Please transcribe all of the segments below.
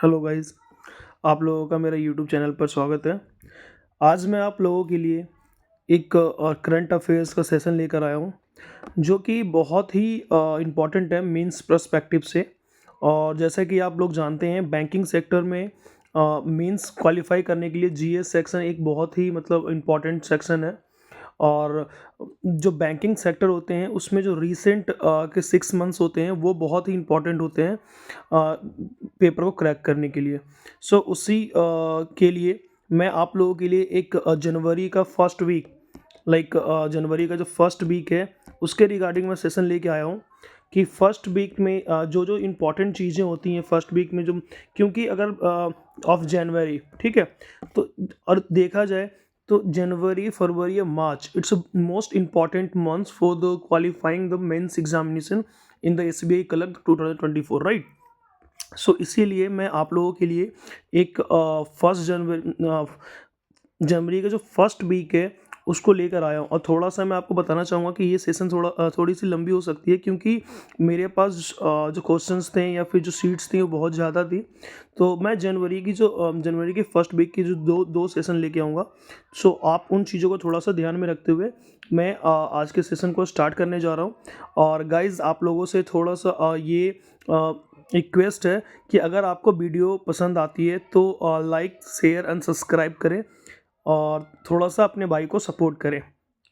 Hello guys, आप लोगों का मेरा यूट्यूब चैनल पर स्वागत है। आज मैं आप लोगों के लिए एक करंट अफेयर्स का सेशन लेकर आया हूँ, जो कि बहुत ही इम्पॉर्टेंट है मीन्स पर्सपेक्टिव से। और जैसा कि आप लोग जानते हैं, बैंकिंग सेक्टर में मीन्स क्वालिफाई करने के लिए जीएस सेक्शन एक बहुत ही मतलब इम्पॉर्टेंट सेक्शन है। और जो बैंकिंग सेक्टर होते हैं उसमें जो रीसेंट के 6 मंथ्स होते हैं वो बहुत ही इम्पॉर्टेंट होते हैं पेपर को क्रैक करने के लिए। सो उसी के लिए मैं आप लोगों के लिए एक जनवरी का फर्स्ट वीक जनवरी का जो फर्स्ट वीक है उसके रिगार्डिंग मैं सेशन लेके आया हूँ कि फर्स्ट वीक में जो जो इम्पोर्टेंट चीज़ें होती हैं फर्स्ट वीक में, जो क्योंकि अगर ऑफ जनवरी, ठीक है, तो और देखा जाए तो जनवरी फरवरी या मार्च it's most important months for the qualifying the mains examination in the SBI clerk 2024, right. So इसीलिए मैं आप लोगों के लिए एक फर्स्ट जनवरी का जो फर्स्ट वीक है उसको लेकर आया हूँ। और थोड़ा सा मैं आपको बताना चाहूँगा कि ये सेशन थोड़ी सी लंबी हो सकती है, क्योंकि मेरे पास जो क्वेश्चंस थे या फिर जो सीट्स थी वो बहुत ज़्यादा थी। तो मैं जनवरी के फर्स्ट वीक की जो दो दो सेशन लेके आऊँगा। सो आप उन चीज़ों को थोड़ा सा ध्यान में रखते हुए मैं आज के सेशन को स्टार्ट करने जा रहा हूँ। और गाइज़, आप लोगों से थोड़ा सा ये रिक्वेस्ट है कि अगर आपको वीडियो पसंद आती है तो लाइक शेयर एंड सब्सक्राइब करें और थोड़ा सा अपने भाई को सपोर्ट करें।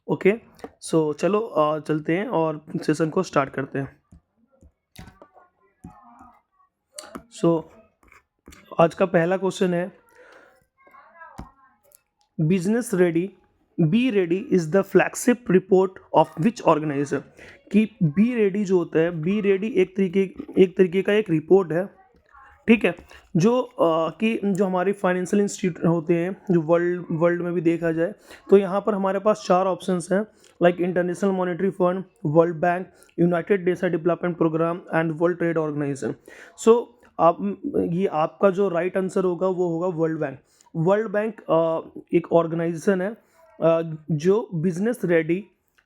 ओके, सो चलो चलते हैं और सेशन को स्टार्ट करते हैं। सो आज का पहला क्वेश्चन है, business ready B ready is the flagship report of which organiser. कि बी रेडी जो होता है, बी रेडी एक तरीके का एक रिपोर्ट है, ठीक है, जो कि जो हमारे फाइनेंशियल इंस्टीट्यूट होते हैं, जो वर्ल्ड में भी देखा जाए तो यहाँ पर हमारे पास चार ऑप्शंस हैं, like International Monetary Fund, World Bank, United Nation Development Programme and World Trade Organization. So आप ये आपका जो राइट आंसर होगा वो होगा वर्ल्ड बैंक। वर्ल्ड बैंक एक ऑर्गेनाइजेशन है जो बिजनेस रेडी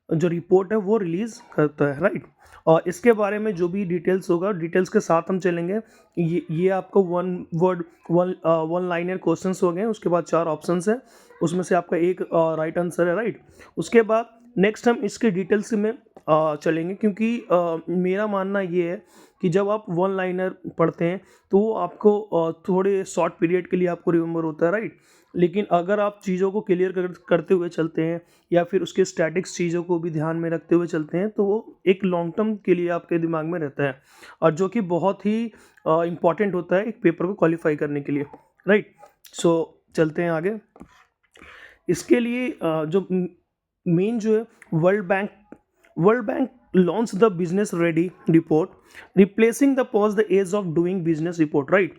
जो रिपोर्ट है वो रिलीज करता है, राइट। और इसके बारे में जो भी डिटेल्स होगा, डिटेल्स के साथ हम चलेंगे। ये आपको वन लाइनर क्वेश्चंस हो गए, उसके बाद चार ऑप्शंस हैं, उसमें से आपका एक राइट आंसर है, राइट। उसके बाद नेक्स्ट हम इसके डिटेल्स में चलेंगे, क्योंकि मेरा मानना ये है कि जब आप वन लाइनर पढ़ते हैं तो वो आपको थोड़े शॉर्ट पीरियड के लिए आपको रिमेंबर होता है, राइट। लेकिन अगर आप चीज़ों को क्लियर करते हुए चलते हैं या फिर उसके स्टैटिक्स चीज़ों को भी ध्यान में रखते हुए चलते हैं तो वो एक लॉन्ग टर्म के लिए आपके दिमाग में रहता है, और जो कि बहुत ही इम्पॉर्टेंट होता है एक पेपर को क्वालिफाई करने के लिए, राइट। सो चलते हैं आगे। इसके लिए जो मेन जो है world bank launch the business ready report replacing the pause the ease of doing business report, right.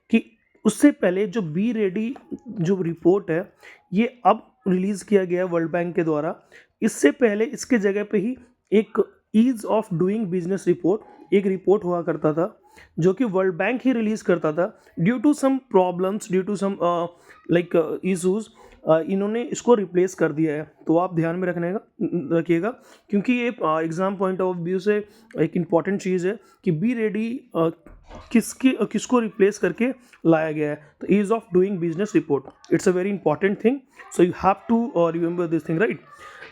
कि उससे पहले जो बी रेडी जो रिपोर्ट है ये अब रिलीज किया गया वर्ल्ड बैंक के द्वारा। इससे पहले इसके जगह पे ही एक ease of doing business report एक रिपोर्ट हुआ करता था, जो कि वर्ल्ड बैंक ही रिलीज करता था। Due to some problems, due to some like issues, इन्होंने इसको रिप्लेस कर दिया है। तो आप ध्यान में रखिएगा, क्योंकि ये एग्जाम पॉइंट ऑफ व्यू से एक इम्पॉर्टेंट चीज़ है कि बी रेडी किसको रिप्लेस करके लाया गया है। तो ease of doing business report it's a very important thing, so you have to remember this thing, right.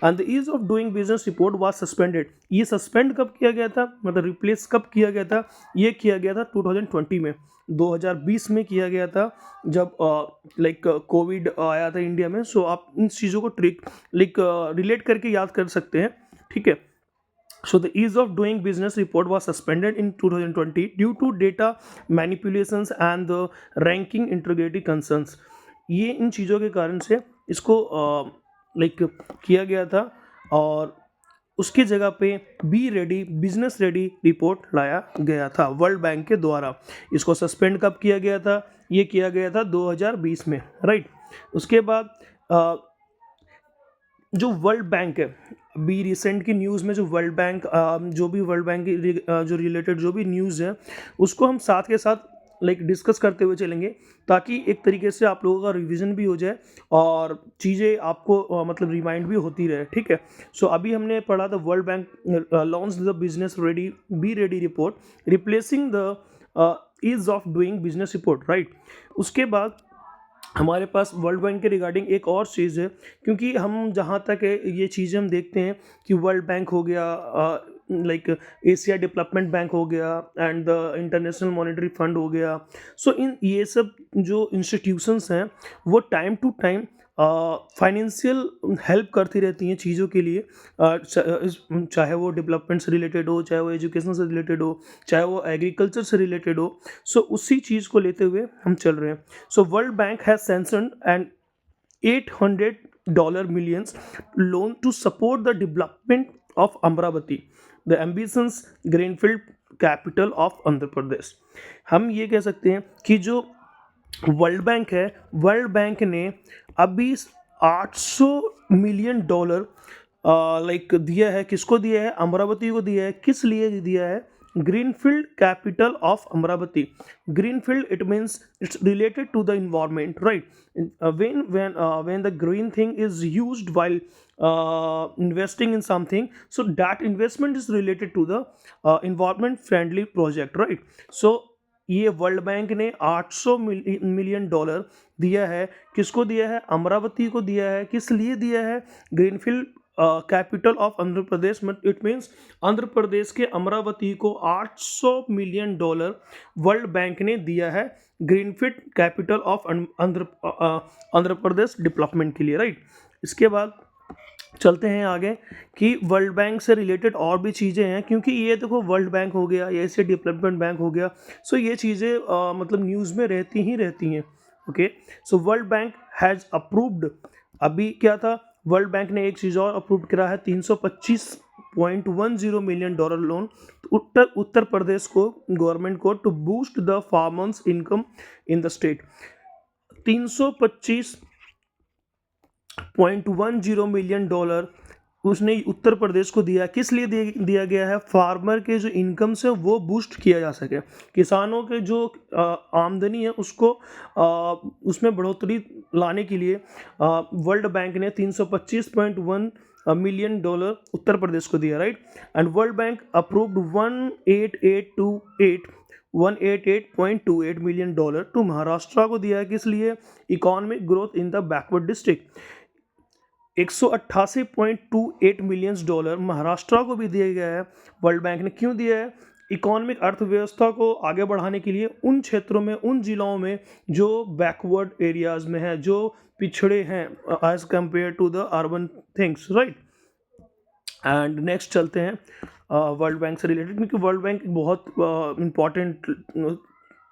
And the ease of doing business report was suspended. ये suspend कब किया गया था, मतलब रिप्लेस कब किया गया था? ये किया गया था 2020 में, 2020 में किया गया था, जब लाइक कोविड आया था इंडिया में। सो आप इन चीज़ों को रिलेट करके याद कर सकते हैं, ठीक है। So the ease of doing business report was suspended in 2020 due to data manipulations and the ranking integrity concerns। ये इन चीज़ों के कारण से इसको किया गया था, और उसकी जगह पे be ready business ready report लाया गया था वर्ल्ड बैंक के द्वारा। इसको सस्पेंड कब किया गया था? ये किया गया था 2020 में, राइट। उसके बाद जो वर्ल्ड बैंक है, अभी रिसेंट की न्यूज़ में जो वर्ल्ड बैंक जो भी वर्ल्ड बैंक की जो रिलेटेड जो भी न्यूज़ है उसको हम साथ के साथ डिस्कस करते हुए चलेंगे, ताकि एक तरीके से आप लोगों का रिवीजन भी हो जाए और चीज़ें आपको मतलब रिमाइंड भी होती रहे, ठीक है। सो अभी हमने पढ़ा था world bank launch the business ready B ready report replacing the ease of doing business report, right. उसके बाद हमारे पास वर्ल्ड बैंक के रिगार्डिंग एक और चीज़ है, क्योंकि हम जहाँ तक है ये चीज़ें हम देखते हैं कि वर्ल्ड बैंक हो गया, लाइक एशिया डेवलपमेंट बैंक हो गया, and the international Monetary fund हो गया। सो इन ये सब जो इंस्टीट्यूशंस हैं वो time to time financial help करती रहती हैं चीज़ों के लिए, चाहे वो डेवलपमेंट से रिलेटेड हो, चाहे वो एजुकेशन से रिलेटेड हो, चाहे वो एग्रीकल्चर से रिलेटेड हो। सो उसी चीज़ को लेते हुए हम चल रहे हैं। So world bank has sanctioned and $800 millions loan to support the development of Amravati, the ambitious greenfield capital of Andhra Pradesh. हम ये कह सकते हैं कि जो वर्ल्ड बैंक है, वर्ल्ड बैंक ने अभी $800 मिलियन लाइक दिया है। किसको दिया है? अमरावती को दिया है। किस लिए दिया है? Greenfield capital of Amaravati. Greenfield it means it's related to the environment, right. when the green thing is used while investing in something, so that investment is related to the environment friendly project, right? So ये world Bank ने $800 million दिया है। किसको दिया है? अमरावती को दिया है। किस लिए दिया है? Greenfield capital of Andhra Pradesh. It means Andhra Pradesh के अमरावती को $800 मिलियन वर्ल्ड बैंक ने दिया है greenfield capital of Andhra Pradesh development के लिए, राइट। इसके बाद चलते हैं आगे कि वर्ल्ड बैंक से रिलेटेड और भी चीज़ें हैं, क्योंकि ये देखो वर्ल्ड बैंक हो गया, ये एशिया डेवलपमेंट बैंक हो गया। सो ये चीज़ें मतलब न्यूज़ में रहती ही रहती हैं। Okay, so world bank has approved, अभी क्या था, वर्ल्ड बैंक ने एक चीज़ और अप्रूव करा है, $325.10 मिलियन लोन उत्तर प्रदेश को, गवर्नमेंट को, to boost the farmers income in the state. $325.10 million उसने उत्तर प्रदेश को दिया। किस लिए दिया गया है? फार्मर के जो इनकम से वो बूस्ट किया जा सके, किसानों के जो आमदनी है उसको उसमें बढ़ोतरी लाने के लिए वर्ल्ड बैंक ने $325.1 मिलियन उत्तर प्रदेश को दिया, right. And world bank approved 188.28 million to Maharashtra को दिया है। किस लिए? Economic growth in the backward district. $188.28 million Maharashtra को भी दिया गया है वर्ल्ड बैंक ने। क्यों दिया है? इकोनॉमिक अर्थव्यवस्था को आगे बढ़ाने के लिए उन क्षेत्रों में, उन जिलों में जो बैकवर्ड एरियाज में है, जो पिछड़े हैं as compare to the urban things, right. And next चलते हैं वर्ल्ड बैंक से रिलेटेड, क्योंकि वर्ल्ड बैंक बहुत important,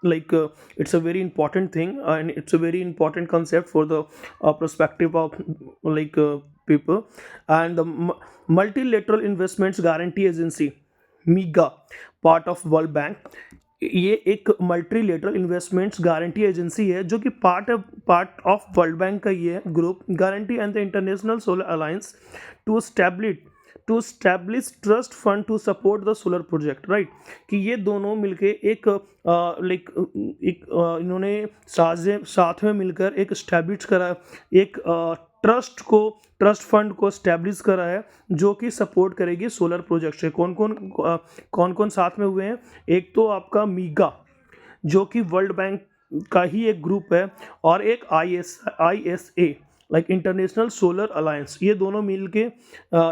like it's a very important thing and it's a very important concept for the perspective of like people. And the multilateral investments guarantee agency MIGA, part of world bank, ये एक multilateral investments guarantee agency है जो कि part of world bank का ये group. Guarantee and the international solar alliance to establish trust fund to support the solar project, right. कि ये दोनों मिलके एक इन्होंने साथ में मिलकर एक एस्टैब्लिश करा, एक ट्रस्ट फंड को एस्टैब्लिश करा है जो कि सपोर्ट करेगी सोलर प्रोजेक्ट से। कौन कौन साथ में हुए हैं? एक तो आपका मीगा जो कि वर्ल्ड बैंक का ही एक ग्रुप है, और एक ISA like international solar Alliance. ये दोनों मिलके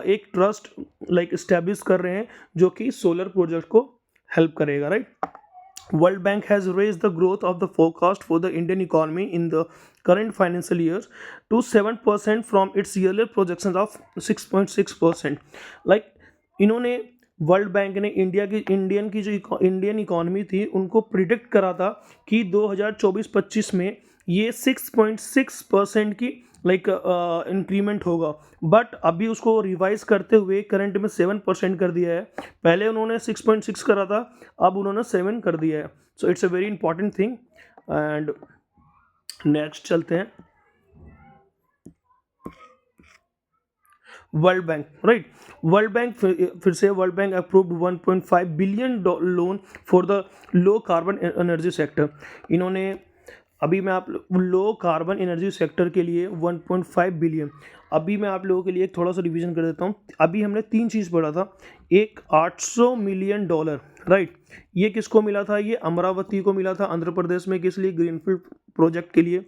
एक ट्रस्ट लाइक एस्टैब्लिश कर रहे हैं जो कि सोलर प्रोजेक्ट को हेल्प करेगा, right. World Bank has raised the growth of the forecast for the Indian economy in the current financial year to 7% from its yearly projections of 6.6%. Like इन्होंने world Bank ने Indian की जो Indian economy थी उनको predict करा था कि 2024-25 में ये 6.6% की लाइक इंक्रीमेंट होगा, बट अभी उसको रिवाइज करते हुए करंट में 7% कर दिया है। पहले उन्होंने 6.6 करा था, अब उन्होंने 7 कर दिया है। सो it's a very important thing. And next चलते हैं world bank, right. World bank फिर से world bank approved 1.5 billion loan for the low carbon energy sector. इन्होंने अभी मैं आप लो कार्बन एनर्जी सेक्टर के लिए 1.5 बिलियन। अभी मैं आप लोगों के लिए थोड़ा सा रिवीजन कर देता हूँ। अभी हमने तीन चीज़ पढ़ा था। एक $800 मिलियन, राइट, ये किसको मिला था? ये अमरावती को मिला था आंध्र प्रदेश में, किस लिए? ग्रीनफील्ड प्रोजेक्ट के लिए।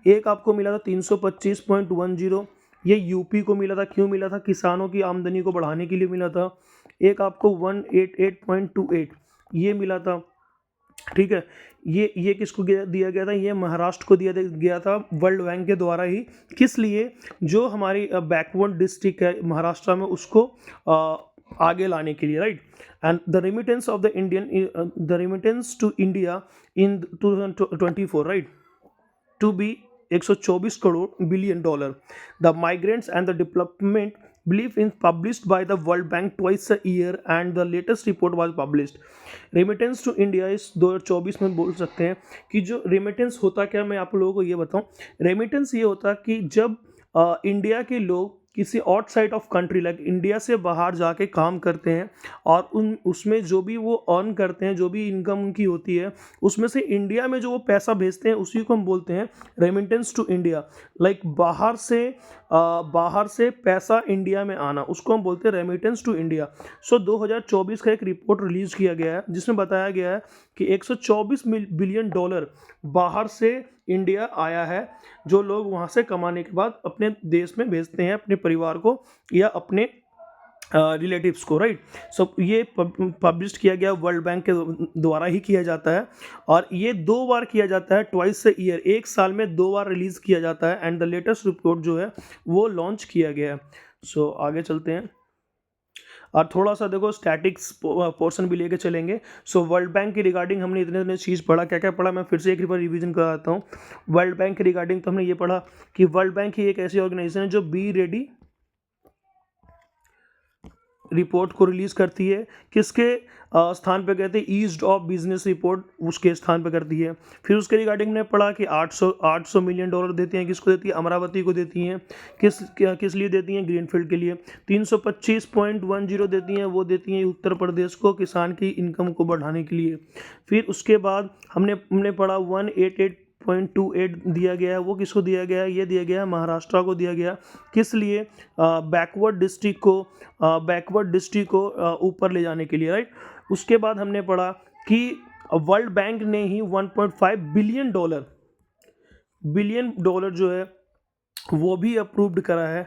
एक आपको मिला था 325.10, ये यूपी को मिला था। क्यों मिला था? किसानों की आमदनी को बढ़ाने के लिए मिला था। एक आपको 188.28 ये मिला था, ठीक है। ये किसको दिया गया था? ये महाराष्ट्र को दिया गया था वर्ल्ड बैंक के द्वारा ही। किस लिए? जो हमारी बैकवर्ड डिस्ट्रिक्ट है महाराष्ट्र में, उसको आगे लाने के लिए, right. And the remittance to India in 2024, right, to be 124 crore billion dollar. The migrants and the development belief in published by the World Bank twice a year and the latest report was published. Remittance to India इस 2024 में बोल सकते हैं कि जो remittance होता क्या, मैं आप लोगों को ये बताऊं। रेमिटेंस ये होता कि जब इंडिया के लोग किसी outside of country, like India से बाहर जाके काम करते हैं और उसमें जो भी वो अर्न करते हैं, जो भी इनकम उनकी होती है, उसमें से इंडिया में जो वो पैसा भेजते हैं, उसी को हम बोलते हैं रेमिटेंस टू इंडिया। लाइक बाहर से पैसा इंडिया में आना, उसको हम बोलते हैं रेमिटेंस टू इंडिया। सो 2024 का एक रिपोर्ट रिलीज किया गया है जिसमें बताया गया है कि 124 बिलियन डॉलर बाहर से इंडिया आया है, जो लोग वहाँ से कमाने के बाद अपने देश में भेजते हैं, अपने परिवार को या अपने रिलेटिव्स को, राइट। सो ये पब्लिश किया गया वर्ल्ड बैंक के द्वारा ही किया जाता है, और ये 2 बार किया जाता है, ट्वाइस अ ईयर, एक साल में 2 बार रिलीज किया जाता है। एंड द लेटेस्ट रिपोर्ट जो है वो लॉन्च किया गया है। सो आगे चलते हैं और थोड़ा सा देखो स्टैटिक्स पोर्शन भी लेके चलेंगे। सो वर्ल्ड बैंक के रिगार्डिंग हमने इतने चीज़ पढ़ा। क्या क्या पढ़ा मैं फिर से एक बार रिवीजन कराता हूँ। वर्ल्ड बैंक के रिगार्डिंग तो हमने ये पढ़ा कि वर्ल्ड बैंक ही एक ऐसी ऑर्गेनाइजेशन है जो बी रेडी रिपोर्ट को रिलीज करती है। किसके स्थान पे कहते हैं? ईस्ट ऑफ बिजनेस रिपोर्ट उसके स्थान पे करती है। फिर उसके रिगार्डिंग ने पढ़ा कि 800 मिलियन डॉलर देती हैं। किसको देती है? अमरावती को देती हैं। किस लिए देती हैं? ग्रीनफील्ड के लिए। 325.10 देती हैं, वो देती हैं उत्तर प्रदेश को किसान की इनकम को बढ़ाने के लिए। फिर उसके बाद हमने पढ़ा 188.28 दिया गया है, वो किसको दिया गया है? ये दिया गया है महाराष्ट्र को दिया गया। किस लिए? बैकवर्ड डिस्ट्रिक्ट को ऊपर ले जाने के लिए, राइट। उसके बाद हमने पढ़ा कि वर्ल्ड बैंक ने ही 1.5 बिलियन डॉलर जो है वो भी अप्रूव्ड करा है,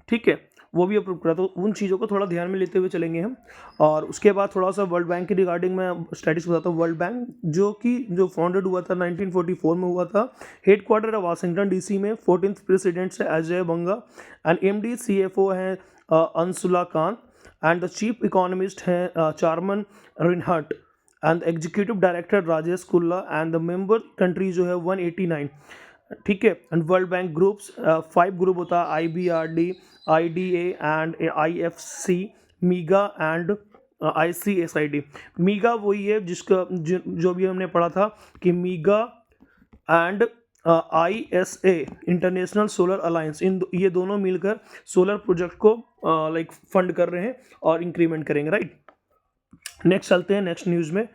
ठीक है, वो भी अप्रूव करा। तो उन चीज़ों को थोड़ा ध्यान में लेते हुए चलेंगे हम। और उसके बाद थोड़ा सा वर्ल्ड बैंक के रिगार्डिंग में स्टैटिस बताता हूँ। वर्ल्ड बैंक जो फाउंडेड हुआ था 1944 में हुआ था। हेडक्वार्टर है वाशिंगटन डीसी में। 14th प्रेसिडेंट है अजय बंगा एंड MD CFO हैं Anshula Kant and the chief economist हैं चार्मन रिनहट एंड एग्जीक्यूटिव डायरेक्टर राजेश कुल्ला एंड द मेंबर कंट्री जो है 189, ठीक है। And world Bank groups 5 group होता है, IBRD, IDA and IFC, MIGA and ICSID। MIGA वही है जिसका जो भी हमने पढ़ा था कि MIGA and ISA International solar Alliance, ये दोनों मिलकर सोलर प्रोजेक्ट को लाइक फंड कर रहे हैं और इंक्रीमेंट करेंगे, राइट। नेक्स्ट चलते हैं नेक्स्ट न्यूज़ में।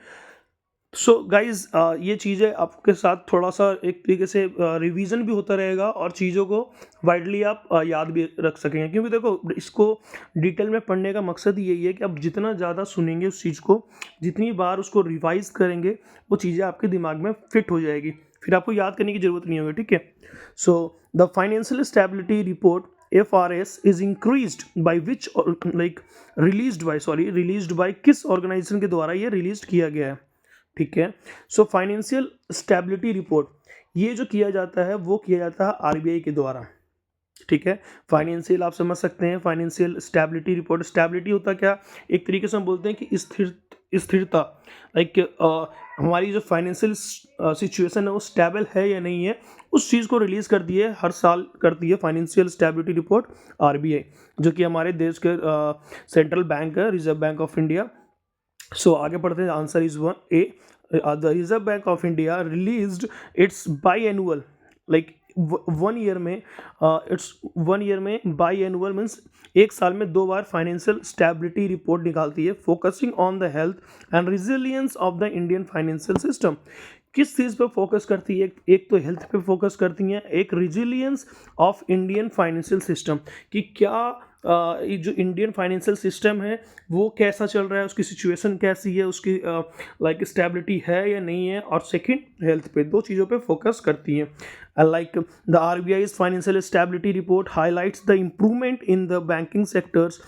सो गाइज ये चीज़ें आपके साथ थोड़ा सा एक तरीके से रिवीजन भी होता रहेगा और चीज़ों को वाइडली आप याद भी रख सकेंगे, क्योंकि देखो इसको डिटेल में पढ़ने का मकसद यही है कि आप जितना ज़्यादा सुनेंगे उस चीज़ को, जितनी बार उसको रिवाइज करेंगे, वो चीज़ें आपके दिमाग में फिट हो जाएगी, फिर आपको याद करने की ज़रूरत नहीं होगी, ठीक है। So the financial stability report FRS is increased by which like released by किस ऑर्गेनाइजेशन के द्वारा ये रिलीज किया गया है, ठीक है। सो फाइनेंशियल स्टेबिलिटी रिपोर्ट ये जो किया जाता है वो किया जाता है RBI के द्वारा, ठीक है। फाइनेंशियल आप समझ सकते हैं, फाइनेंशियल स्टेबिलिटी रिपोर्ट, स्टेबिलिटी होता क्या? एक तरीके से हम बोलते हैं कि स्थिरता, लाइक हमारी जो फाइनेंशियल सिचुएशन है वो स्टेबल है या नहीं है, उस चीज़ को रिलीज़ करती है, हर साल करती है फाइनेंशियल स्टेबिलिटी रिपोर्ट RBI, जो कि हमारे देश के सेंट्रल बैंक है, रिजर्व बैंक ऑफ इंडिया। सो आगे पढ़ते हैं। Answer is 1A। The reserve bank of India released it's by annual, like 1 year में बाई एनुअल मीन्स एक साल में 2 बार फाइनेंशियल स्टेबिलिटी रिपोर्ट निकालती है, focusing on the health and resilience of the Indian financial system. किस चीज़ पे focus करती है? एक तो हेल्थ पे फोकस करती हैं, एक resilience of Indian financial system, कि क्या ये जो इंडियन फाइनेंशियल सिस्टम है वो कैसा चल रहा है, उसकी सिचुएशन कैसी है, उसकी लाइक स्टेबिलिटी है या नहीं है। और सेकंड हेल्थ पे, दो चीज़ों पे फोकस करती हैं। Like the RBI's financial stability report highlights the improvement in the banking sectors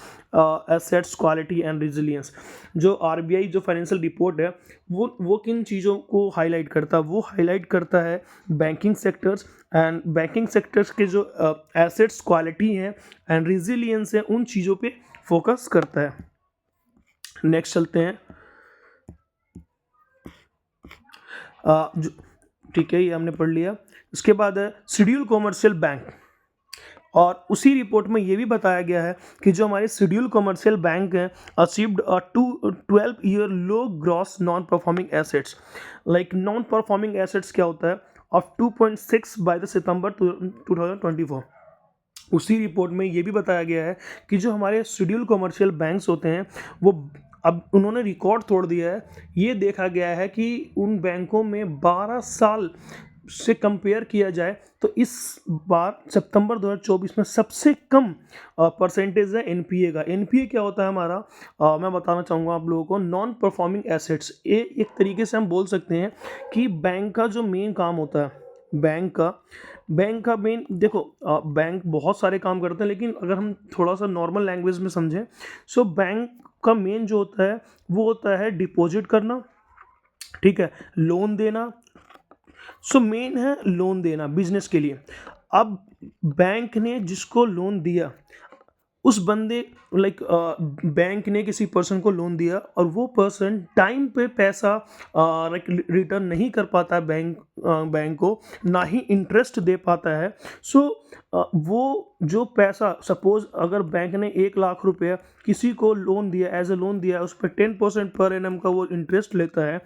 assets quality and resilience. जो RBI जो फाइनेंशियल रिपोर्ट है वो किन चीज़ों को हाईलाइट करता है? वो हाईलाइट करता है banking sectors, and banking sectors के जो एसेट्स क्वालिटी हैं एंड रिजिलियंस है, उन चीज़ों पे फोकस करता है। नेक्स्ट चलते हैं। ठीक है, ये हमने पढ़ लिया। इसके बाद है शेड्यूल कॉमर्शियल बैंक, और उसी रिपोर्ट में ये भी बताया गया है कि जो हमारे शेड्यूल कॉमर्शियल बैंक हैं achieved 12 year low gross non performing assets. Like non performing assets क्या होता है? ऑफ 2.6 बाय द सितंबर 2024। उसी रिपोर्ट में ये भी बताया गया है कि जो हमारे शेड्यूल कॉमर्शियल बैंक्स होते हैं वो अब उन्होंने रिकॉर्ड तोड़ दिया है। ये देखा गया है कि उन बैंकों में 12 साल से कंपेयर किया जाए तो इस बार सितंबर 2024 में सबसे कम परसेंटेज है एनपीए का। एनपीए क्या होता है हमारा? मैं बताना चाहूँगा आप लोगों को, नॉन परफॉर्मिंग एसेट्स। ये एक तरीके से हम बोल सकते हैं कि बैंक का जो मेन काम होता है, बैंक का मेन, देखो बैंक बहुत सारे काम करते हैं, लेकिन अगर हम थोड़ा सा नॉर्मल लैंग्वेज में समझें, सो बैंक का मेन जो होता है वो होता है डिपॉजिट करना, ठीक है, लोन देना। सो मेन है लोन देना बिजनेस के लिए। अब बैंक ने जिसको लोन दिया, उस बंदे लाइक बैंक ने किसी पर्सन को लोन दिया और वो पर्सन टाइम पे पैसा लाइक रिटर्न नहीं कर पाता है बैंक को, ना ही इंटरेस्ट दे पाता है। सो वो जो पैसा, सपोज अगर बैंक ने 1 लाख रुपया किसी को लोन दिया, एज ए लोन दिया, उस पर 10% पर एनम का वो इंटरेस्ट लेता है,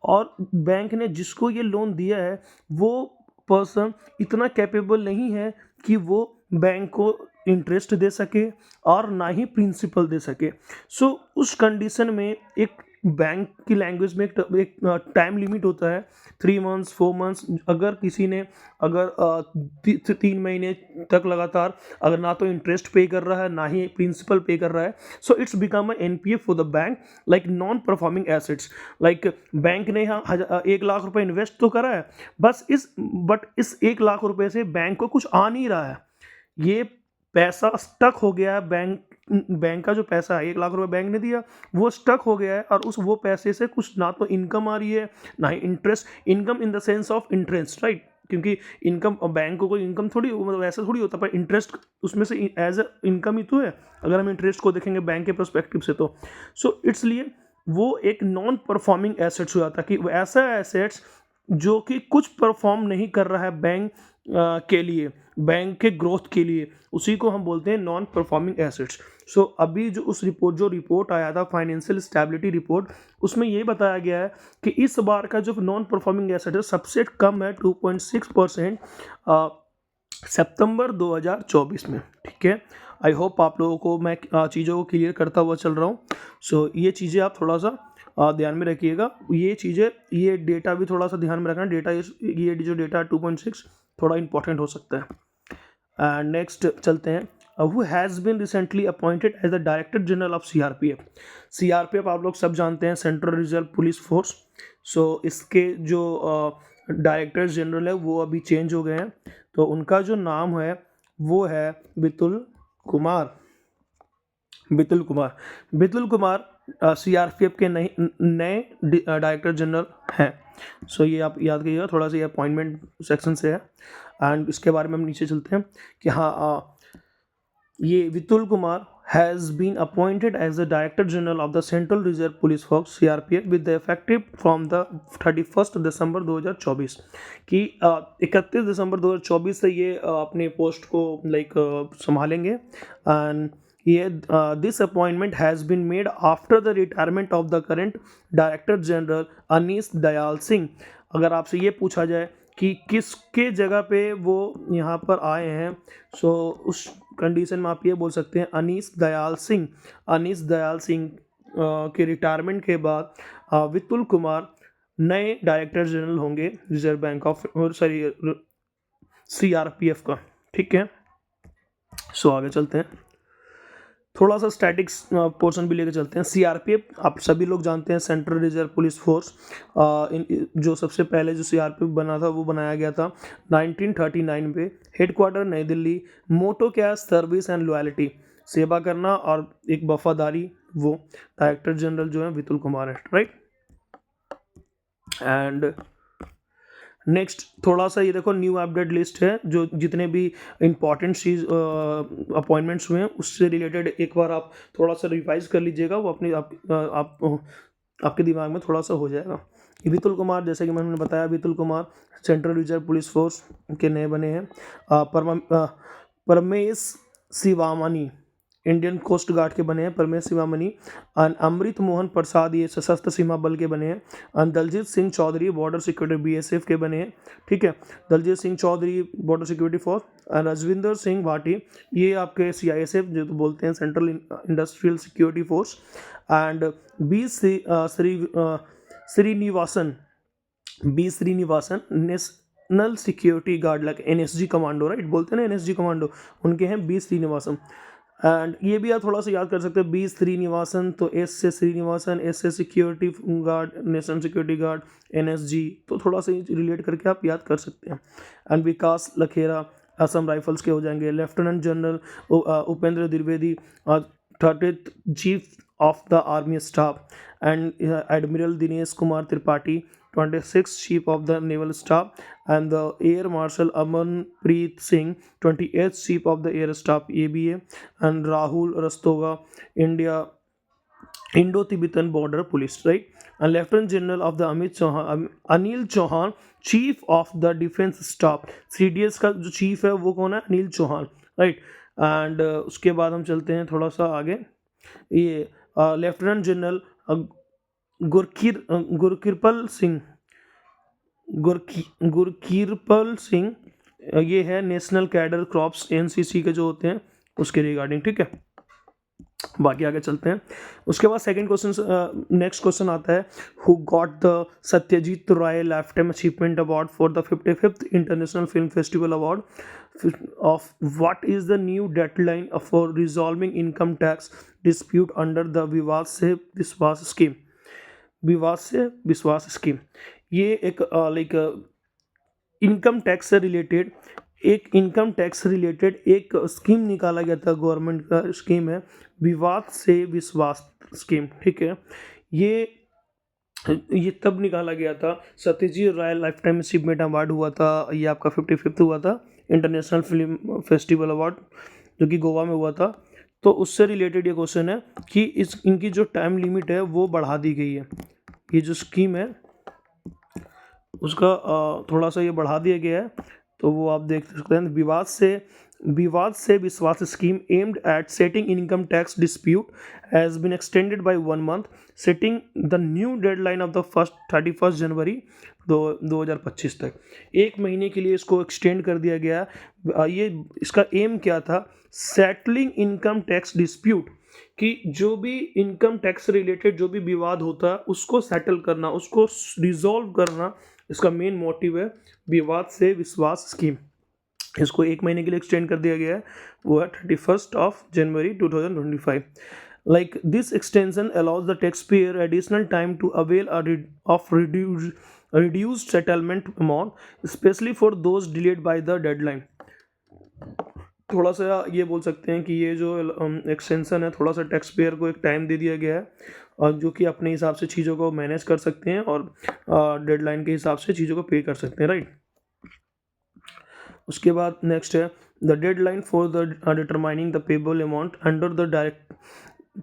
और बैंक ने जिसको ये लोन दिया है वो पर्सन इतना कैपेबल नहीं है कि वो बैंक को इंटरेस्ट दे सके और ना ही प्रिंसिपल दे सके। सो उस कंडीशन में एक बैंक की लैंग्वेज में एक टाइम लिमिट होता है, 3 मंथ्स 4 मंथ्स। अगर किसी ने अगर 3 महीने तक लगातार अगर ना तो इंटरेस्ट पे कर रहा है ना ही प्रिंसिपल पे कर रहा है, so it's become a NPA for the bank, like non performing assets. Like bank ने यहाँ 1 लाख रुपए इन्वेस्ट तो करा है, बस इस 1 लाख रुपए से बैंक को कुछ आ नहीं रहा है। ये पैसा स्टक हो गया है, बैंक का जो पैसा है 1 लाख रुपए बैंक ने दिया, वो स्टक हो गया है, और वो पैसे से कुछ ना तो इनकम आ रही है ना ही interest. Income in the sense of interest, right? क्योंकि इनकम, बैंक को कोई इनकम थोड़ी, मतलब ऐसा थोड़ी होता, पर इंटरेस्ट उसमें से एज ए इनकम ही तो है, अगर हम इंटरेस्ट को देखेंगे बैंक के परस्पेक्टिव से तो। सो इसलिए वो एक नॉन परफॉर्मिंग एसेट्स हो जाता है, कि ऐसा एसेट्स जो कि कुछ परफॉर्म नहीं कर रहा है बैंक के लिए, बैंक के ग्रोथ के लिए, उसी को हम बोलते हैं नॉन परफॉर्मिंग एसेट्स। सो अभी जो रिपोर्ट आया था फाइनेंशियल स्टेबिलिटी रिपोर्ट, उसमें ये बताया गया है कि इस बार का जो नॉन परफॉर्मिंग एसेट है सबसे कम है 2.6% सितंबर 2024 में। ठीक है, आई होप आप लोगों को मैं चीज़ों को क्लियर करता हुआ चल रहा हूँ। सो ये चीज़ें आप थोड़ा सा ध्यान में रखिएगा। ये चीज़ें, ये डेटा भी थोड़ा सा ध्यान में रखना। ये जो डेटा 2.6 थोड़ा इंपॉर्टेंट हो सकता है। नेक्स्ट चलते हैं। Who has been recently appointed as the director general of CRPF. CRPF आप लोग सब जानते हैं, central reserve police force. So इसके जो डायरेक्टर जनरल है वो अभी चेंज हो गए हैं, तो उनका जो नाम है वो है बितुल कुमार। बितुल कुमार सीआरपीएफ के नए डायरेक्टर जनरल हैं। सो ये आप याद करिएगा, थोड़ा सा ये अपॉइंटमेंट सेक्शन से है। एंड इसके बारे में हम नीचे चलते हैं कि हाँ, ये Bitul Kumar has been appointed as the director general of the Central reserve police Force CRPF with the effective from the 31 December 2024। कि 31 दिसंबर 2024 से ये अपने पोस्ट को लाइक संभालेंगे। And this appointment has been made after the retirement of the current Director General Anish Dayal Singh. अगर आपसे ये पूछा जाए कि किसके जगह पे वो यहाँ पर आए हैं, सो उस कंडीशन में आप ये बोल सकते हैं अनीस दयाल सिंह के रिटायरमेंट के बाद बितुल कुमार नए डायरेक्टर जनरल होंगे रिजर्व बैंक ऑफ CRPF का, ठीक है। सो आगे चलते हैं, थोड़ा सा स्टैटिक्स पोर्शन भी लेके चलते हैं। CRPF आप सभी लोग जानते हैं, सेंट्रल रिजर्व पुलिस फोर्स। जो सबसे पहले जो CRPF बना था वो बनाया गया था 1939 में। हेडक्वार्टर नई दिल्ली। मोटो क्या है? सर्विस एंड लॉयल्टी, सेवा करना और एक वफादारी। वो डायरेक्टर जनरल जो है विपुल कुमार है, राइट। एंड नेक्स्ट थोड़ा सा ये देखो, न्यू अपडेट लिस्ट है, जो जितने भी इंपॉर्टेंट चीज अपॉइंटमेंट्स हुए हैं उससे रिलेटेड एक बार आप थोड़ा सा रिवाइज कर लीजिएगा, वो अपने आपके दिमाग में थोड़ा सा हो जाएगा। विपुल कुमार, जैसे कि मैंने बताया, Vipul Kumar Central reserve police Force के नए बने हैं। Paramesh Sivamani Indian Coast Guard के बने हैं, परमेश शिवामणि। अमृत मोहन प्रसाद ये सशस्त्र सीमा बल के बने हैं। Daljit Singh Chaudhary border security BSF के बने हैं, ठीक है। Daljit Singh Chaudhary border security force. Rajwinder Singh Bhatti ये आपके CISF जो तो बोलते हैं, central industrial security force. And B Srinivasan national security guard, like NSG commando, right, बोलते हैं ना NSG कमांडो, उनके हैं बी श्रीनिवासन। एंड ये भी आप थोड़ा सा याद कर सकते हैं, बी श्रीनिवासन, तो S से श्रीनिवासन, S से security guard, national security guard, NSG, तो थोड़ा सा रिलेट करके आप याद कर सकते हैं। एंड विकास लखेरा असम राइफल्स के हो जाएंगे। Lieutenant general Upendra Dwivedi 30th chief of the army staff. And admiral Dinesh Kumar Tripathi 26th chief of the naval staff. And the air marshal Amanpreet Singh 28th chief of the air staff, ABA। And Rahul Rastoga Indo Tibetan Border Police, right. And lieutenant general of the Anil Chauhan chief of the defence staff. CDS का जो chief है वो कौन है? Anil Chauhan, right. And उसके बाद हम चलते हैं थोड़ा सा आगे, ये लेफ्टिनेंट जनरल गुरकीरपल सिंह, ये है नेशनल कैडर क्रॉप्स NCC के जो होते हैं उसके रिगार्डिंग, ठीक है। बाकी आगे चलते हैं। उसके बाद सेकंड क्वेश्चन, नेक्स्ट क्वेश्चन आता है, who got the Satyajit Ray lifetime achievement award for the 55th international film festival award of what is the new deadline for resolving income tax dispute under the विवाद se Vishwas scheme. विवाद se Vishwas scheme ये एक like income tax से related एक scheme निकाला गया था, government का स्कीम है विवाद से विश्वास स्कीम, ठीक है। ये तब निकाला गया था, Satyajit Ray lifetime achievement award हुआ था, ये आपका 55th हुआ था इंटरनेशनल फिल्म फेस्टिवल अवार्ड जो कि गोवा में हुआ था। तो उससे रिलेटेड ये क्वेश्चन है कि इनकी जो टाइम लिमिट है वो बढ़ा दी गई है। ये जो स्कीम है उसका थोड़ा सा ये बढ़ा दिया गया है, तो वो आप देख सकते हैं। Vivad se Vishwas scheme aimed at settling income tax dispute has been extended by 1 month, settling the new deadline of the 31st जनवरी 2025 तक। एक महीने के लिए इसको एक्सटेंड कर दिया गया। ये इसका एम क्या था? सेटलिंग इनकम टैक्स डिस्प्यूट, कि जो भी इनकम टैक्स रिलेटेड जो भी विवाद होता है उसको सेटल करना, उसको रिजॉल्व करना, इसका मेन मोटिव है विवाद से विश्वास स्कीम। इसको एक महीने के लिए एक्सटेंड कर दिया गया है, वो है 31st January 2025। Like this extension allows the tax payer additional time to avail of reduced settlement amount, especially for those delayed by the deadline। थोड़ा सा ये बोल सकते हैं कि ये जो एक्सटेंशन है, थोड़ा सा टैक्स पेयर को एक टाइम दे दिया गया है, और जो कि अपने हिसाब से चीज़ों को मैनेज कर सकते हैं और डेडलाइन के हिसाब से चीज़ों को पे कर सकते हैं, राइट। उसके बाद नेक्स्ट है the deadline for the determining the payable amount under the direct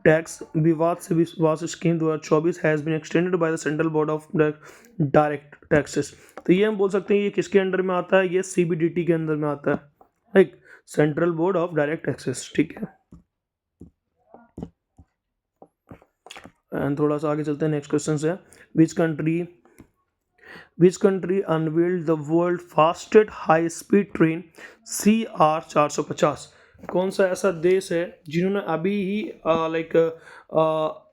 tax Vivad se Vishwas scheme 2024 has been extended by the central board of direct taxes. तो ये हम बोल सकते हैं ये किसके अंडर में आता है? ये CBDT के अंदर में आता है, right, central board of direct taxes, ठीक है। एंड थोड़ा सा आगे चलते हैं, नेक्स्ट क्वेश्चन है, which country unveiled the world fastest high speed train CR 450। कौन सा ऐसा देश है जिन्होंने अभी ही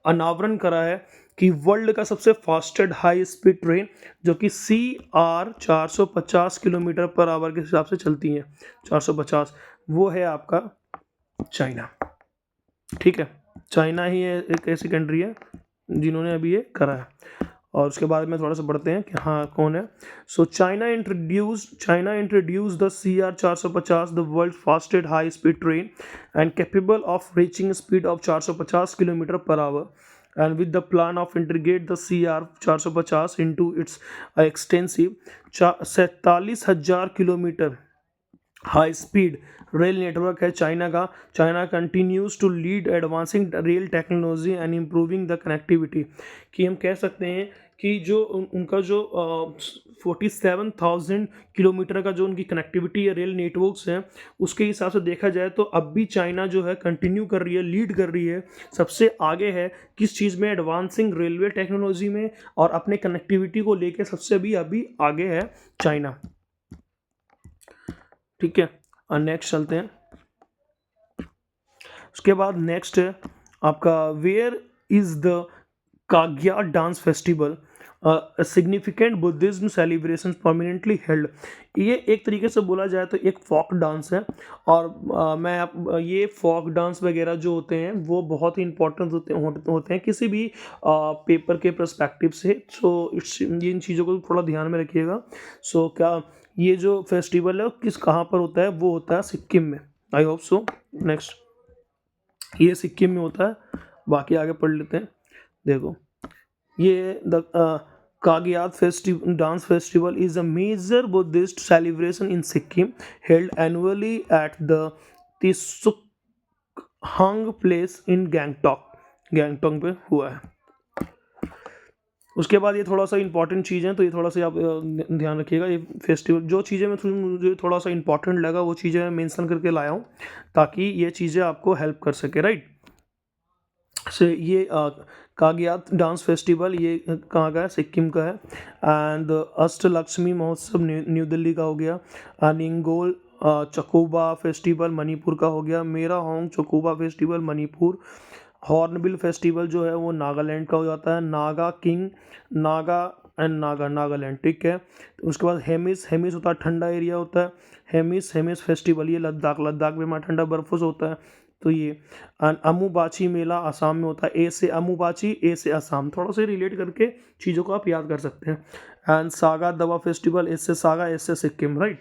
अनावरण करा है कि वर्ल्ड का सबसे फास्टेस्ट हाई स्पीड ट्रेन जो कि CR 450 किलोमीटर पर आवर के हिसाब से चलती है, 450, वो है आपका चाइना। ठीक है, चाइना ही एक ऐसी कंट्री है जिन्होंने अभी ये करा है। और उसके बाद में थोड़ा सा बढ़ते हैं कि हाँ कौन है। So China introduce the CR 450, the world fastest high speed train and capable of reaching speed of 450 kilometre per hour, and with the plan of integrate the CR 450 into its extensive 47,000 kilometre high speed rail network है China का। China continues to lead advancing rail technology and improving the connectivity, कि हम कह सकते हैं कि जो उनका जो 47,000 किलोमीटर का जो उनकी कनेक्टिविटी है, रेल नेटवर्क्स हैं, उसके हिसाब से देखा जाए तो अब भी चाइना जो है कंटिन्यू कर रही है, लीड कर रही है, सबसे आगे है किस चीज़ में, एडवांसिंग रेलवे टेक्नोलॉजी में, और अपने कनेक्टिविटी को लेकर सबसे भी अभी आगे है चाइना। ठीक है, और नेक्स्ट चलते हैं। उसके बाद नेक्स्ट है आपका वेयर इज द काग्या dance festival, significant Buddhism celebration permanently held. ये एक तरीके से बोला जाए तो एक फोक डांस है, और ये फोक डांस वगैरह जो होते हैं वो बहुत ही इंपॉर्टेंट होते हैं किसी भी पेपर के पर्सपेक्टिव से। सो इन चीज़ों को थोड़ा ध्यान में रखिएगा। सो क्या ये जो फेस्टिवल है किस कहाँ पर होता है, वो होता है सिक्किम में। I hope so. नेक्स्ट, ये सिक्किम में होता है, बाकी आगे पढ़ लेते हैं। देखो, ये the Kagyed dance festival is a major Buddhist celebration in Sikkim held annually at the Tsuklakhang place in Gangtok पे हुआ है। उसके बाद ये थोड़ा सा इंपॉर्टेंट चीज़ है, तो ये थोड़ा सा आप ध्यान रखिएगा। ये फेस्टिवल जो चीज़ें मुझे थोड़ा सा इंपॉर्टेंट लगा वो चीज़ें मैं मेंशन करके लाया हूँ ताकि ये चीज़ें आपको हेल्प कर सके, राइट। से ये काग्यात डांस फेस्टिवल ये कहाँ का है, सिक्किम का है। एंड अष्टलक्ष्मी महोत्सव न्यू दिल्ली का हो गया। निंगोल चकोबा फेस्टिवल मणिपुर का हो गया। मेरा होंग चकोबा फेस्टिवल मणिपुर। हॉर्नबिल फेस्टिवल जो है वो नागालैंड का हो जाता है। नागा किंग नागालैंड, ठीक है। उसके बाद हेमिस होता है, ठंडा एरिया होता है। हेमिस फेस्टिवल ये लद्दाख में वहाँ ठंडा बर्फों से होता है। तो ये अमुबाची मेला आसाम में होता है। ए से अमुबाची, ए से असम, थोड़ा सा रिलेट करके चीज़ों को आप याद कर सकते हैं। And Saga Dawa festival, A से सागा, ए से Sikkim, right.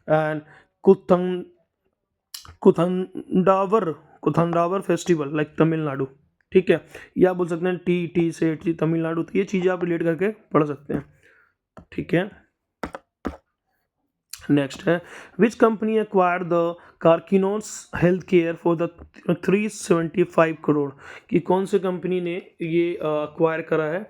And Koothandavar festival like Tamil Nadu, ठीक है। या बोल सकते हैं टी से तमिलनाडु। तो ये चीज़ें आप रिलेट करके पढ़ सकते हैं, ठीक है। नेक्स्ट है which company acquire the Karkinos health care for the 375 crore, कि कौन से कंपनी ने ये एक्वायर करा है।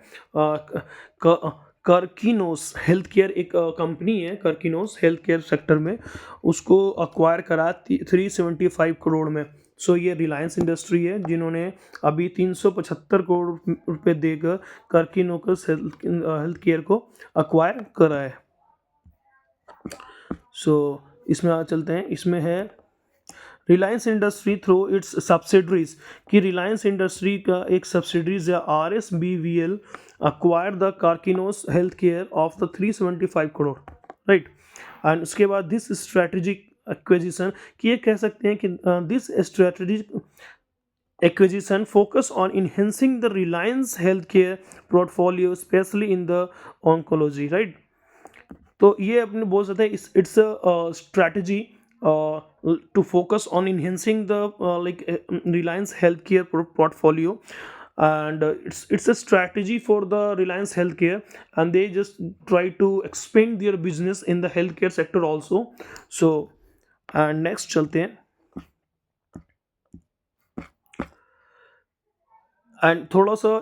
कार्किनोस हेल्थ केयर एक कंपनी है, कार्किनोस हेल्थ केयर सेक्टर में, उसको एक्वायर करा 375 करोड़ में। सो ये रिलायंस इंडस्ट्री है जिन्होंने अभी 375 करोड़ रुपए देकर कार्किनोस हेल्थ केयर को एक्वायर करा है। सो इसमें आ चलते हैं। इसमें है Reliance industry through it's subsidiaries, कि रिलायंस इंडस्ट्री का एक सब्सिडरीज है RSBVL acquire the Karkinos health care of the 375 crore, right. And उसके बाद दिस स्ट्रेटेजिक एक्विजिशन, कि ये कह सकते हैं कि this strategic acquisition focus on enhancing the Reliance healthcare portfolio especially in the oncology, right। तो ये अपने बोल सकते हैं it's a strategy to focus on enhancing the like Reliance health care portfolio, and it's a strategy for the Reliance Healthcare, and they just try to expand their business in the healthcare sector also. So and next चलते हैं, and थोड़ा सा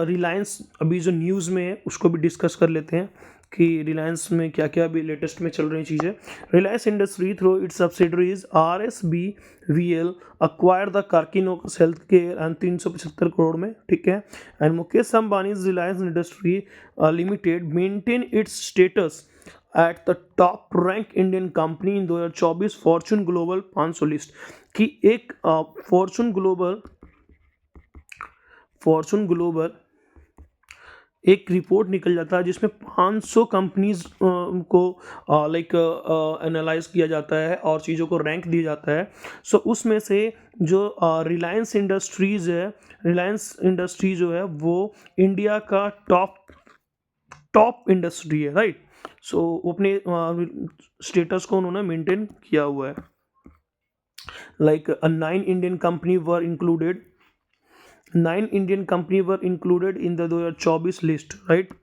रिलायंस अभी जो news में है उसको भी डिस्कस कर लेते हैं कि रिलायंस में क्या क्या अभी लेटेस्ट में चल रही चीज़ें। Reliance industry through it's subsidiaries RSBVL acquire the Karkinos health care and 375 crore में, ठीक है। And Mukesh Ambanis Reliance industry limited maintain its status at the top rank Indian company in 2024 Fortune global 500 list, की एक फॉर्चून ग्लोबल एक रिपोर्ट निकल जाता है जिसमें 500 कंपनीज को लाइक एनालाइज किया जाता है और चीज़ों को रैंक दिया जाता है। सो उसमें से जो रिलायंस इंडस्ट्रीज़ है, रिलायंस इंडस्ट्री जो है वो इंडिया का टॉप इंडस्ट्री है, राइट। सो वो अपने स्टेटस को उन्होंने मेंटेन किया हुआ है। Like 9 Indian company were included in the 2024 list, right.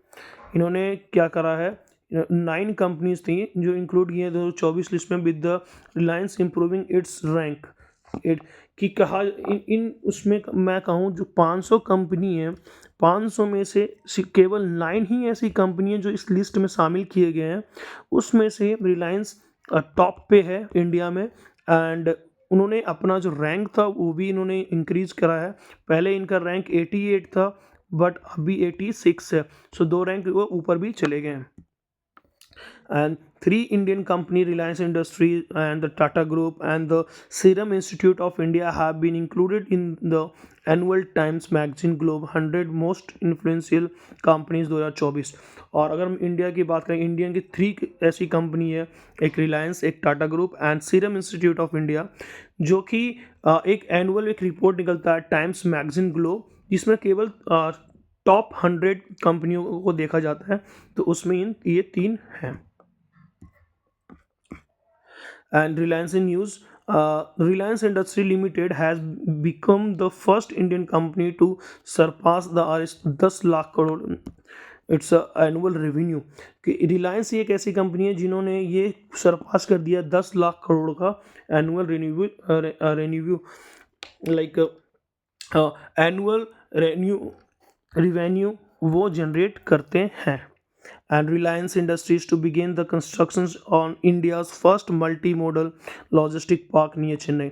इन्होंने क्या करा है, 9 कंपनीज थी जो इंक्लूड किए 2024 लिस्ट में with the Reliance improving it's rank it कि कहा इन उसमें मैं कहूँ जो 500 कंपनी है, 500 में से केवल 9 ही ऐसी कंपनी है जो इस लिस्ट में शामिल किए गए हैं। उसमें से रिलायंस टॉप पे है इंडिया में। एंड उन्होंने अपना जो रैंक था वो भी इन्होंने इंक्रीज करा है। पहले इनका रैंक 88 था बट अभी 86 है। सो 2 रैंक वो ऊपर भी चले गए हैं। And 3 Indian company, Reliance Industries and the Tata Group and the Serum Institute of India have been included in the annual Times Magazine Globe 100 Most Influential Companies 2024। और अगर हम इंडिया की बात करें, इंडियन की 3 ऐसी कंपनी है, एक रिलायंस, एक Tata group and serum institute of India, जो कि एक एनुअल एक रिपोर्ट निकलता है टाइम्स मैगजीन ग्लोब जिसमें केवल टॉप 100 कंपनियों को देखा जाता है। तो उसमें ये 3 हैं। And Reliance in news, Reliance Industry Limited has become the first Indian company to surpass the RS 10 lakh crore it's annual revenue. कि रिलायंस एक ऐसी कंपनी है जिन्होंने ये सरपास कर दिया 10 लाख करोड़ का annual renew like annual revenue वो जनरेट करते हैं। And Reliance Industries to begin the constructions on India's first multimodal logistic park near Chennai.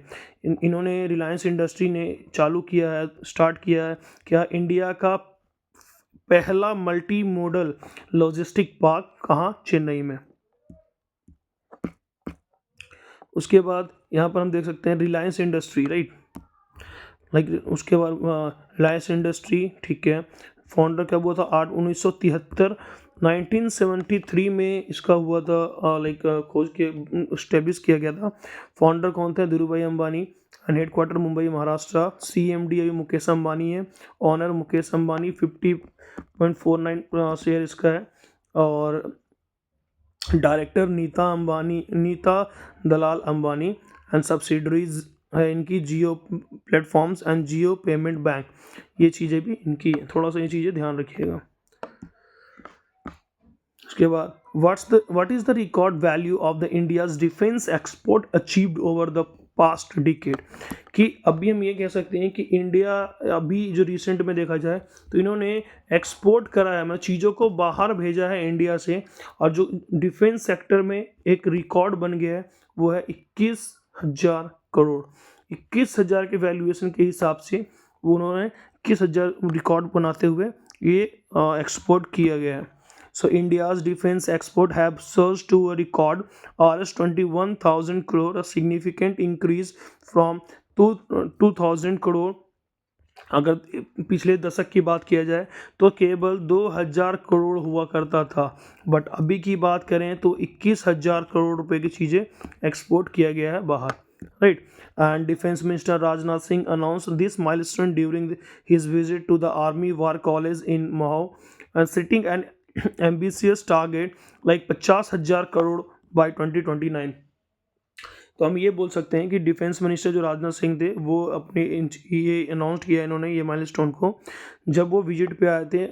इन्होंने रिलायंस इंडस्ट्री ने चालू किया है, स्टार्ट किया है क्या, इंडिया का पहला मल्टी मोडल लॉजिस्टिक पार्क कहाँ, चेन्नई में। उसके बाद यहाँ पर हम देख सकते हैं रिलायंस इंडस्ट्री, राइट। लाइक उसके बाद रिलायंस इंडस्ट्री, ठीक है। फाउंडर कब हुआ था, 8/1973 1973 में इसका हुआ था, लाइक खोज के इस्टेब्लिश किया गया था। फाउंडर कौन थे, Dhirubhai Ambani. And headquarter Mumbai Maharashtra. CMD अभी मुकेश अंबानी है। ऑनर मुकेश अंबानी, 50.49 शेयर इसका है। और director Nita Dalal Ambani. And subsidiaries है इनकी Jio platforms and Jio payment bank. ये चीज़ें भी इनकी है, थोड़ा सा ये चीज़ें ध्यान रखिएगा। उसके बाद what is the record value of the India's defence export achieved over the past decade. कि अभी हम ये कह सकते हैं कि इंडिया अभी जो रिसेंट में देखा जाए तो इन्होंने एक्सपोर्ट करा है, मतलब चीज़ों को बाहर भेजा है इंडिया से। और जो डिफेंस सेक्टर में एक रिकॉर्ड बन गया है वो है 21,000 करोड़। 21,000 के वैल्यूएशन के हिसाब से वो उन्होंने 21,000 रिकॉर्ड बनाते हुए ये एक्सपोर्ट किया गया है। So India's defense export have surged to a record Rs 21,000 crore, a significant increase from 2,000 crore। अगर पिछले दशक की बात किया जाए तो केवल 2,000 करोड़ हुआ करता था, बट अभी की बात करें तो 21,000 करोड़ रुपए की चीज़ें एक्सपोर्ट किया गया है बाहर, right. And defence minister Rajnath Singh announce this milestone during his visit to the army war college in Mhow and setting and ambitious target like 50,000 crore by 2029। तो हम ये बोल सकते हैं कि डिफेंस मिनिस्टर जो राजनाथ सिंह थे वो अपने ये अनाउंस किया इन्होंने ये माइलस्टोन को जब वो विजिट पे आए थे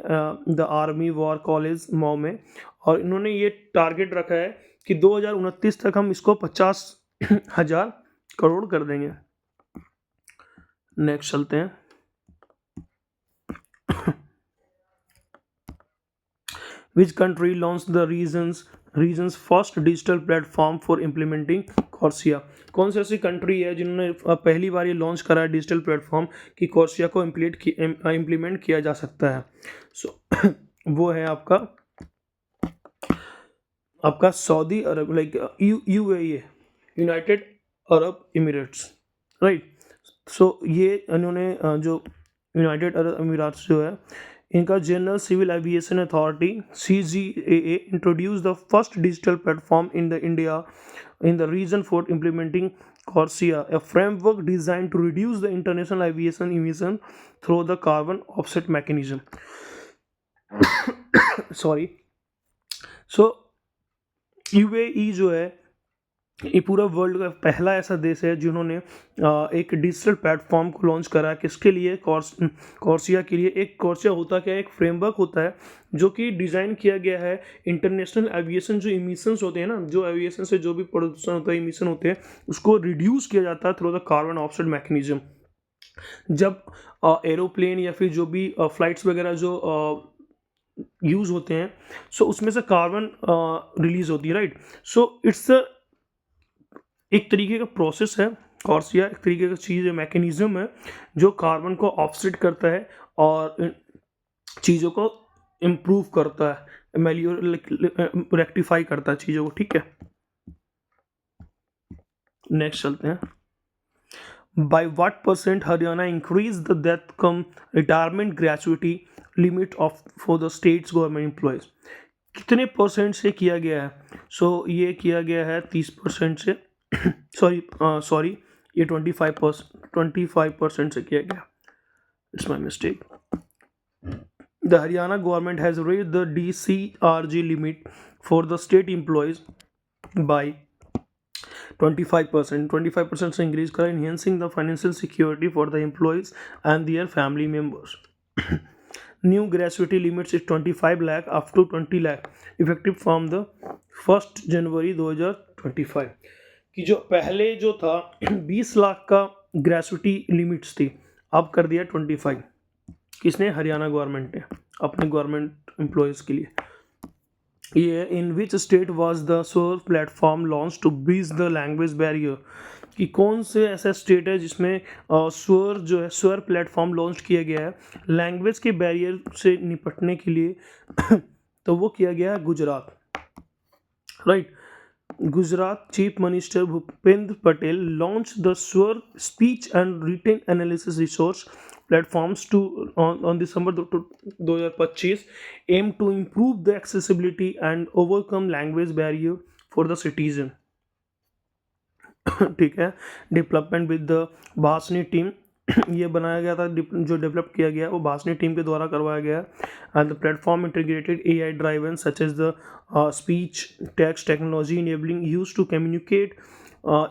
the army war college Mau में। और इन्होंने ये टारगेट रखा है कि 2029 तक हम इसको 50,000 करोड़ कर देंगे। नेक्स्ट चलते हैं। Which country launched the region's first digital platform for implementing Corsia? कौन सी ऐसी कंट्री है जिन्होंने पहली बार ये लॉन्च करा है डिजिटल प्लेटफॉर्म कि कॉर्सिया को इम्प्लीमेंट किया जा सकता है। सो वो है आपका Saudi Arabia, like UAE, United Arab Emirates, right. So ये इन्होंने जो यूनाइटेड अरब एमिरेट्स जो है इनका General Civil Aviation Authority CGAA introduced the first digital platform in the India in the region for implementing CORSIA, a framework designed to reduce the international aviation emission through the carbon offset mechanism. Sorry. So UAE जो है ये पूरा world का पहला ऐसा देश है जिन्होंने एक डिजिटल प्लेटफॉर्म को लॉन्च करा। किसके लिए? कॉर्सिया के लिए। एक कॉर्सिया होता क्या है? एक फ्रेमवर्क होता है जो कि डिज़ाइन किया गया है इंटरनेशनल एविएशन जो इमिशंस होते हैं ना, जो एविएशन से जो भी प्रदूषण होता है, इमिशन होते हैं, उसको रिड्यूस किया जाता है through the carbon offset mechanism. जब एरोप्लेन या फिर जो भी फ्लाइट्स वगैरह जो यूज़ होते हैं, सो उसमें से कार्बन रिलीज होती है, राइट। सो इट्स एक तरीके का प्रोसेस है कॉर्सिया, एक तरीके का चीज़ है, मैकेनिज्म है जो कार्बन को ऑफसेट करता है और चीज़ों को इम्प्रूव करता है, रेक्टिफाई करता है चीज़ों को, ठीक है। नेक्स्ट चलते हैं। By what percent Haryana increase the death come retirement gratuity limit of for the states government employees? कितने परसेंट से किया गया है? सो ये किया गया है 30% से सॉरी ये 25% से किया गया। It's my mistake. The Haryana government has raised the DCRG limit for the state employees by 25% से इंक्रीज करा, enhancing the financial security for the employees and their family members. New gratuity limits is 25 lakh up to 20 lakh effective from the 1st जनवरी 2025। कि जो पहले जो था 20 लाख का gratuity limits थी, अब कर दिया 25। किसने? हरियाणा गवर्नमेंट ने अपने गवर्नमेंट एम्प्लॉयज़ के लिए। ये in which state was the Swar platform launch to bridge the language barrier? कि कौन से ऐसा स्टेट है जिसमें स्वर जो है स्वर प्लेटफॉर्म लॉन्च किया गया है लैंग्वेज के बैरियर से निपटने के लिए? तो वो किया गया है Gujarat, right. Gujarat chief minister Bhupendra Patel launch the Swar speech and written analysis resource platforms to on December 2025 aim to improve the accessibility and overcome language barrier for the citizen। ठीक है। डेवलपमेंट विद द भासनी टीम ये बनाया गया था, जो डेवलप किया गया वो भासनी टीम के द्वारा करवाया गया। And the platform integrated AI driven such as the speech text technology enabling use to communicate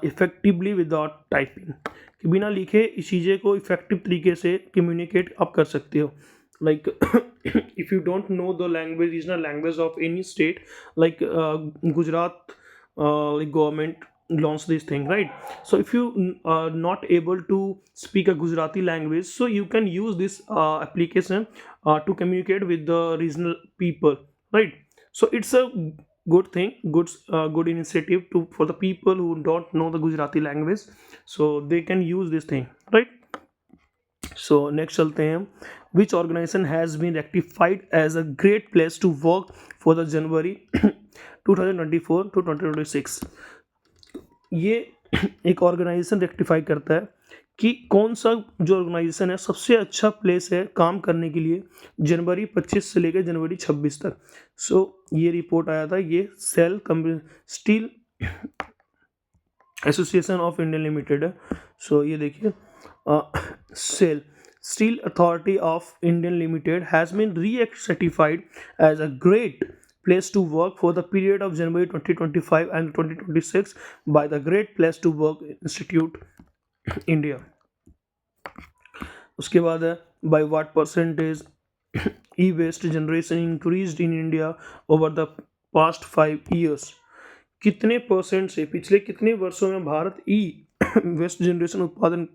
effectively without typing. कि बिना लिखे इस चीज़ें को इफेक्टिव तरीके से कम्युनिकेट आप कर सकते हो। Like if you don't know the language, regional language of any state, like Gujarat like government launch this thing, right? So if you are not able to speak a Gujarati language, so you can use this application to communicate with the regional people, right? So it's a good thing, good initiative to for the people who don't know the Gujarati language, so they can use this thing, right? So next चलते हैं। Which organization has been rectified as a great place to work for the January 2024 to 2026? ये एक organisation rectify करता है कि कौन सा जो ऑर्गेनाइजेशन है सबसे अच्छा प्लेस है काम करने के लिए जनवरी 25 से लेकर जनवरी 26 तक। सो ये रिपोर्ट आया था, ये SAIL Steel Association of India Limited है। सो ये देखिए, SAIL Steel Authority of Indian Limited has been री-certified as a great place to work for the period of January 2025 and 2026 by the Great Place to Work Institute India। उसके बाद है by what percentage e-waste generation increased in India over the past 5 years? कितने percent से पिछले कितने वर्षों में भारत ई waste generation उत्पादन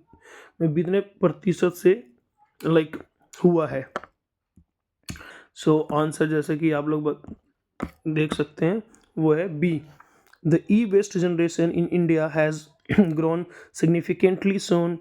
में कितने प्रतिशत से लाइक हुआ है? सो आंसर जैसे कि आप लोग देख सकते हैं वो है B. The e waste generation in India has grown significantly, सोन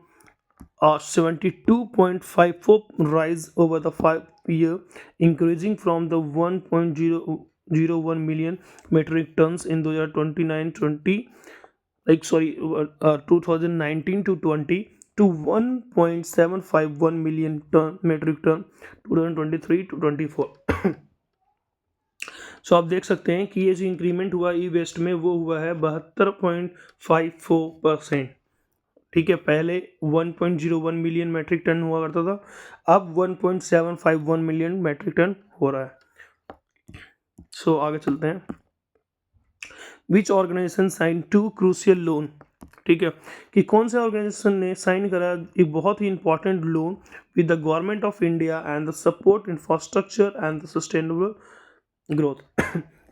72.54 rise over the 5 year, increasing from the 1.001 million metric tons in 2019 to 20 to 1.751 million metric ton 2023 to 24. सो आप देख सकते हैं कि ये जो इंक्रीमेंट हुआ ई वेस्ट में वो हुआ है 72.54%। ठीक है, पहले 1.01 मिलियन मैट्रिक टन हुआ करता था, अब 1.751 मिलियन मैट्रिक टन हो रहा है। सो आगे चलते हैं। विच ऑर्गेनाइजेशन साइन 2 क्रूशियल लोन। ठीक है, कि कौन से ऑर्गेनाइजेशन ने साइन करा एक बहुत ही important loan with the government of India and the support infrastructure and the sustainable growth.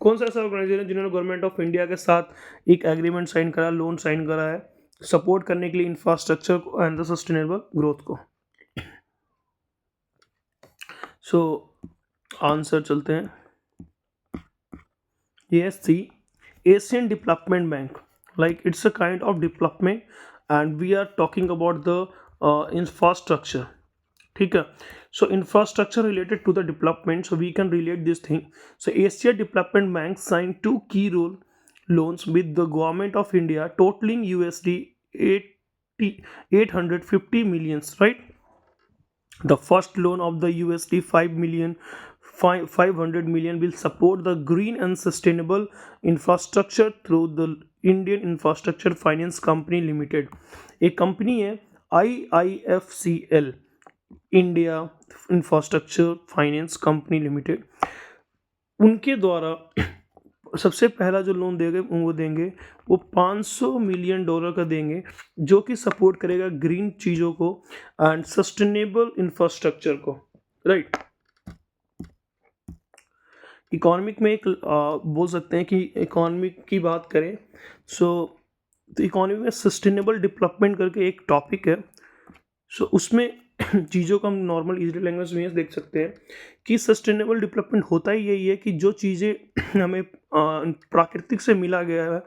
कौन सा ऐसा ऑर्गेनाइजेशन जिन्होंने गवर्नमेंट ऑफ इंडिया के साथ एक एग्रीमेंट साइन करा, लोन साइन करा है सपोर्ट करने के लिए infrastructure and the sustainable growth को। सो आंसर चलते हैं। Yes, see, Asian Development Bank, like it's a kind of development, and we are talking about the infrastructure. ठीक है, so infrastructure related to the development, so we can relate this thing. So Asia Development Bank signed 2 key loans with the government of India, totaling USD 850 millions, right? The first loan of the USD 500 million will support the green and sustainable infrastructure through the Indian Infrastructure Finance Company Limited. एक company है IIFCL, India infrastructure finance company limited, उनके द्वारा सबसे पहला जो loan देंगे वो 500 million dollar का देंगे, जो कि सपोर्ट करेगा ग्रीन चीज़ों को एंड सस्टेनेबल इंफ्रास्ट्रक्चर को, राइट। इकोनॉमिक में एक बोल सकते हैं कि इकोनॉमिक की बात करें तो इकोनॉमी में सस्टेनेबल डेवलपमेंट करके एक टॉपिक है। उसमें चीज़ों को हम नॉर्मल इजी लैंग्वेज में देख सकते हैं कि सस्टेनेबल डेवलपमेंट होता ही यही है कि जो चीज़ें हमें प्राकृतिक से मिला गया है,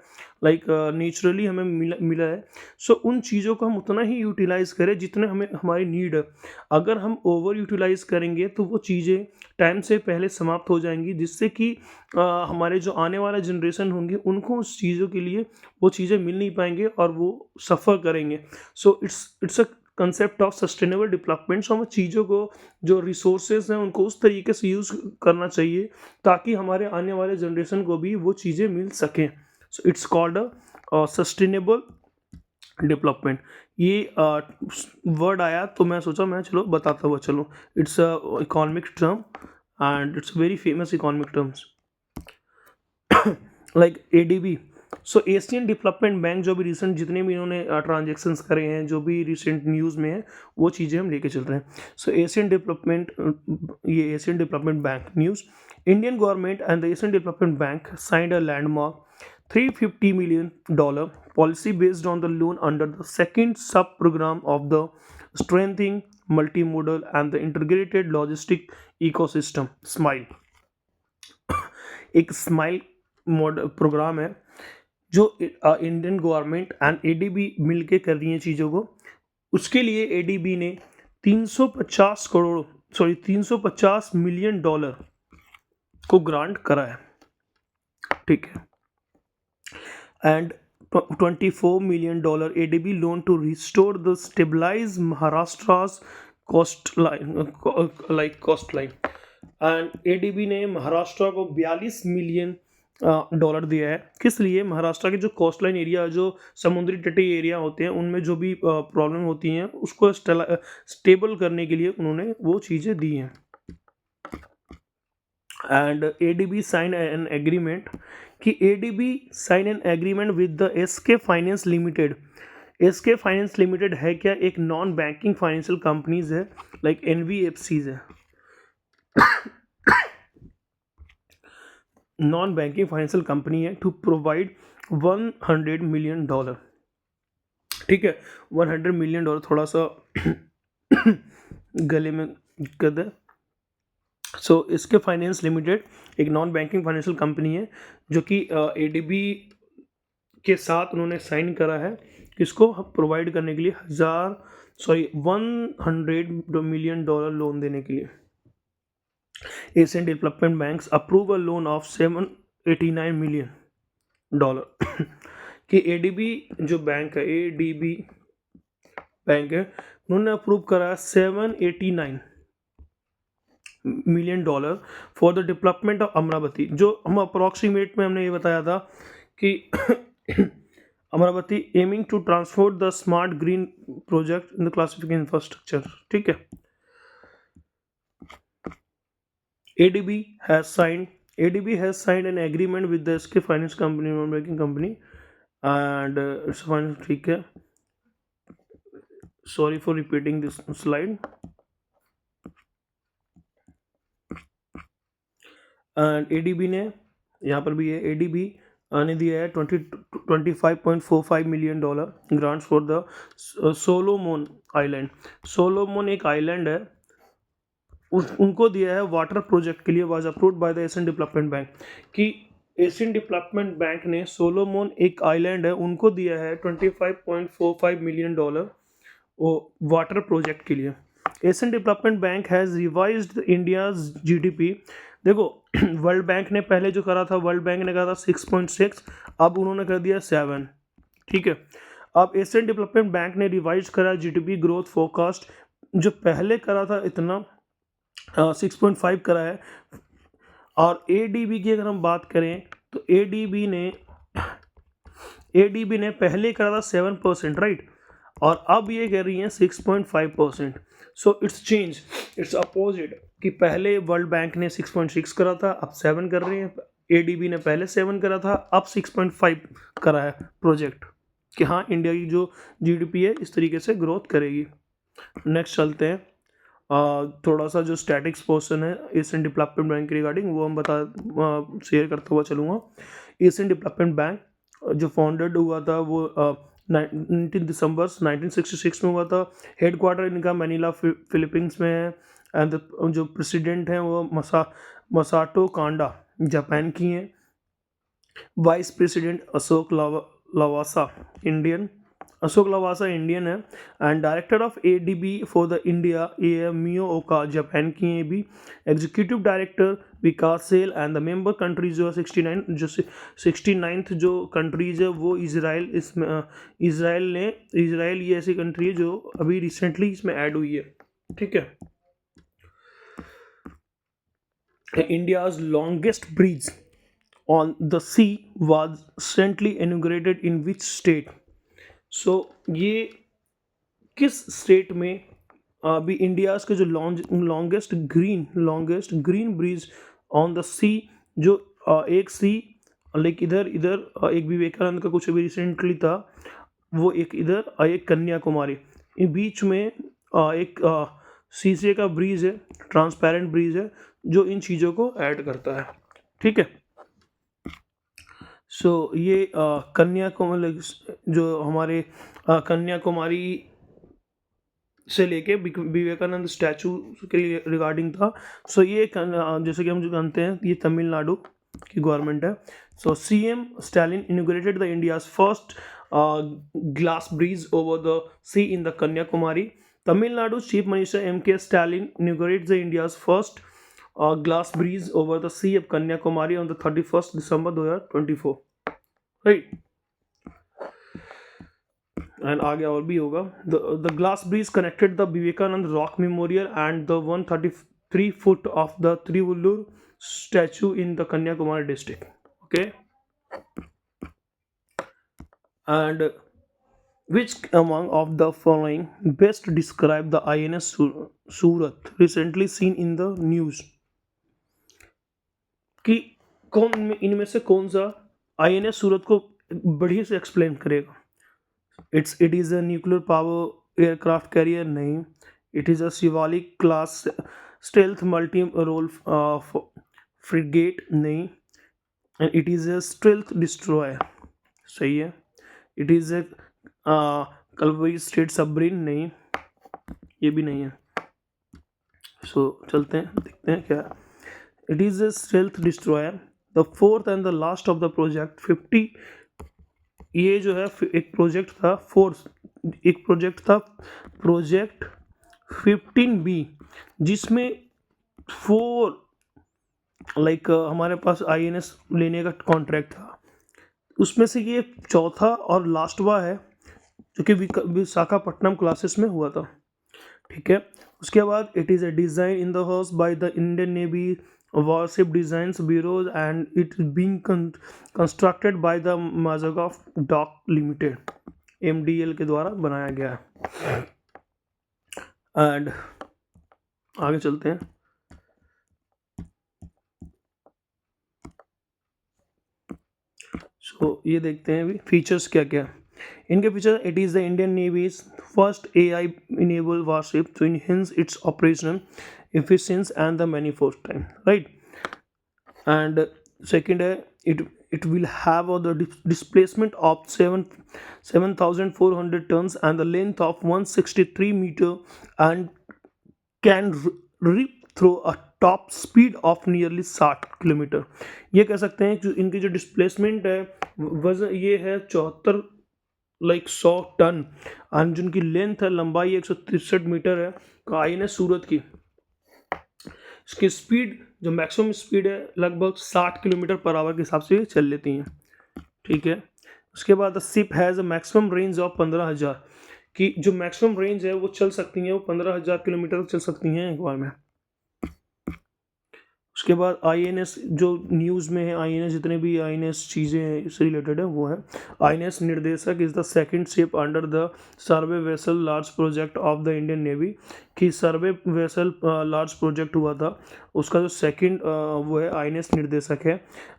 लाइक नेचुरली हमें मिला है, उन चीज़ों को हम उतना ही यूटिलाइज़ करें जितने हमें हमारी नीड है। अगर हम ओवर यूटिलाइज़ करेंगे तो वो चीज़ें टाइम से पहले समाप्त हो जाएंगी, जिससे कि हमारे जो आने वाला जनरेशन होंगे उनको उस चीज़ों के लिए वो चीज़ें मिल नहीं पाएंगे और वो सफ़र करेंगे। सो it's a concept of sustainable development. हमें चीज़ों को जो रिसोर्सेज हैं उनको उस तरीके से यूज़ करना चाहिए ताकि हमारे आने वाले जनरेशन को भी वो चीज़ें मिल सकें। So it's called a sustainable development. ये वर्ड आया तो मैं सोचा मैं चलो बताता हुआ चलो। It's a economic term and it's very famous economic terms like ADB। So Asian Development bank जो भी रिसेंट जितने भी इन्होंने ट्रांजेक्शन्स करे हैं, जो भी रिसेंट न्यूज़ में है, वो चीज़ें हम लेके चल रहे हैं। So Asian Development Bank news, Indian government and the Asian Development Bank signed a landmark $350 million policy based on the loan under the second sub-program of the Strengthening Multimodal and the Integrated Logistic Ecosystem SMILE। एक smile model programme है जो Indian government and ADB मिलके कर रही हैं चीज़ों को। उसके लिए ADB ने 350 मिलियन डॉलर को ग्रांट करा है, ठीक है। And $24 million ADB loan to restore the stabilize Maharashtra's coastline and ADB ने महाराष्ट्र को 42 मिलियन डॉलर दिया है। किस लिए? महाराष्ट्र के जो कोस्ट लाइन एरिया, जो समुद्री तटीय एरिया होते हैं, उनमें जो भी प्रॉब्लम होती हैं उसको स्टेबल करने के लिए उन्होंने वो चीज़ें दी हैं। And ADB sign an agreement कि ADB sign an agreement with the SK finance limited. SK finance limited है क्या? एक नॉन बैंकिंग फाइनेंशियल कंपनीज है, लाइक NBFCs है, नॉन बैंकिंग फाइनेंशियल कंपनी है, टू प्रोवाइड $100 million। ठीक है, $100 million थोड़ा सा गले में दिक्कत है। सो इसके फाइनेंस लिमिटेड एक नॉन बैंकिंग फाइनेंशियल कंपनी है जो कि ADB के साथ उन्होंने साइन करा है किसको प्रोवाइड करने के लिए $100 million लोन देने के लिए। Asian Development Banks approve a loan of $789 million कि ADB जो बैंक है, ADB बैंक है, उन्होंने अप्रूव करा $789 million for the development of Amaravati. जो हम अप्रॉक्सीमेट में हमने ये बताया था कि Amaravati aiming to transform the smart green project in the classific infrastructure. ठीक है। ADB has signed an agreement with the SK Finance Company, non-banking company, and it's fine. ठीक है, sorry for repeating this slide. And ADB ने यहाँ पर भी है, ADB ने दिया है $25.45 million grants for the सोलोमोन island. सोलोमोन एक आइलैंड है, उनको दिया है वाटर प्रोजेक्ट के लिए। Was approved by the Asian Development bank, कि एशियन डेवलपमेंट बैंक ने सोलोमोन एक आइलैंड है उनको दिया है $25.45 मिलियन वो वाटर प्रोजेक्ट के लिए। Asian Development bank has revised India's GDP। देखो वर्ल्ड बैंक ने पहले जो करा था, वर्ल्ड बैंक ने कहा था 6.6, अब उन्होंने कर दिया 7। ठीक है। अब एशियन डेवलपमेंट बैंक ने रिवाइज करा GDP ग्रोथ फोरकास्ट, जो पहले करा था इतना 6.5 करा है। और ADB की अगर हम बात करें तो ADB ने पहले करा था 7%, राइट, और अब ये कह रही हैं 6.5%। So it's change, it's opposite, कि पहले वर्ल्ड बैंक ने 6.6 करा था, अब 7 कर रहे हैं। ADB ने पहले 7 करा था, अब 6.5 करा है प्रोजेक्ट, कि हाँ इंडिया की जो GDP है इस तरीके से ग्रोथ करेगी। नेक्स्ट चलते हैं, थोड़ा सा जो स्टैटिक्स पोर्शन है एशियन डेवलपमेंट बैंक के रिगार्डिंग वो हम शेयर करता हुआ चलूँगा। एशियन डेवलपमेंट बैंक जो फाउंडेड हुआ था वो 19 दिसंबर 1966 में हुआ था। हेड क्वार्टर इनका मैनीला फिलीपींस में है। एंड जो प्रेसिडेंट हैं वो मसाटो कांडा जापान की हैं। Vice president Ashok Lavasa Indian है। And director of ADB for the India Mio Oka Japan की हैं भी। Executive director Vikas Sheel. And the member countries जो है 69th जो कंट्रीज है वो इजराइल ये ऐसी कंट्री है जो अभी रिसेंटली इसमें ऐड हुई है। ठीक है। India's longest bridge on the sea was recently inaugurated in which state? So ये किस स्टेट में अभी इंडियाज़ के जो longest green bridge on the sea, जो एक सी लाइक इधर एक विवेकानंद का कुछ अभी रिसेंटली था, वो एक इधर एक कन्याकुमारी, इन बीच में एक शीशे का ब्रिज है, ट्रांसपेरेंट ब्रिज है, जो इन चीज़ों को ऐड करता है। ठीक है। सो ये कन्याकुमारी जो हमारे कन्याकुमारी से लेके विवेकानंद स्टैचू के लिए रिगार्डिंग था। सो ये जैसे कि हम जो जानते हैं ये तमिलनाडु की गवर्नमेंट है। So CM Stalin inaugurated the India's first glass bridge over the sea in the Kanyakumari. Tamil Nadu chief minister MK Stalin inaugurates the India's first glass breeze over the sea of Kanyakumari on the 31st December 2024, right? And आगे और भी होगा। The glass bridge connected the Vivekananda rock memorial and the 133 foot of the Thiruvalluvar statue in the Kanyakumari district. Okay. And which among of the following best describe the INS Surat recently seen in the news? कि कौन इनमें से कौन सा INS सूरत को बढ़िया से explain करेगा? It is a nuclear power aircraft carrier, नहीं। It is a Shivalik class stealth multi-role frigate, नहीं। And it is a stealth destroyer, सही है। It is a Calvary State submarine, नहीं, ये भी नहीं है। सो चलते हैं देखते हैं क्या है। It is a stealth destroyer, the fourth and the last of the project 50। ये जो है एक प्रोजेक्ट था प्रोजेक्ट 15B, जिसमें 4 हमारे पास INS लेने का कॉन्ट्रैक्ट था, उसमें से ये चौथा और लास्टवा है। जो कि विशाखापट्टनम क्लासेस में हुआ था। ठीक है, उसके बाद it is a design in the house by the Indian Navy warship designs bureaus and it is being constructed by the Mazagon dock limited, MDL के द्वारा बनाया गया है। एंड आगे चलते हैं। ये देखते हैं अभी फीचर्स क्या क्या है इनके feature. It is the Indian navy's first AI enable warship to enhance its operational efficiency and the manifold time, right? And second it will have the displacement of 7,400 tons and the length of 163 meter and can rip through a top speed of nearly 60 kilometre. ये कह सकते हैं कि इनकी जो displacement है वजन ये है 74 100 टन और जिनकी लेंथ है लंबाई 163 मीटर है। INS सूरत की इसकी स्पीड जो मैक्सिमम स्पीड है लगभग 60 किलोमीटर पर आवर के हिसाब से चल लेती हैं। ठीक है, उसके बाद ship has a maximum range of 15,000 की जो मैक्सिमम रेंज है वो चल सकती हैं, वो 15,000 किलोमीटर चल सकती हैं एक बार में। उसके बाद INS जो न्यूज़ में है, INS जितने भी INS चीज़ें हैं इससे रिलेटेड है वो है INS निर्देशक is the second ship under the survey vessel large project of the Indian navy कि सर्वे वेसल लार्ज प्रोजेक्ट हुआ था उसका जो सेकंड वो है INS निर्देशक है।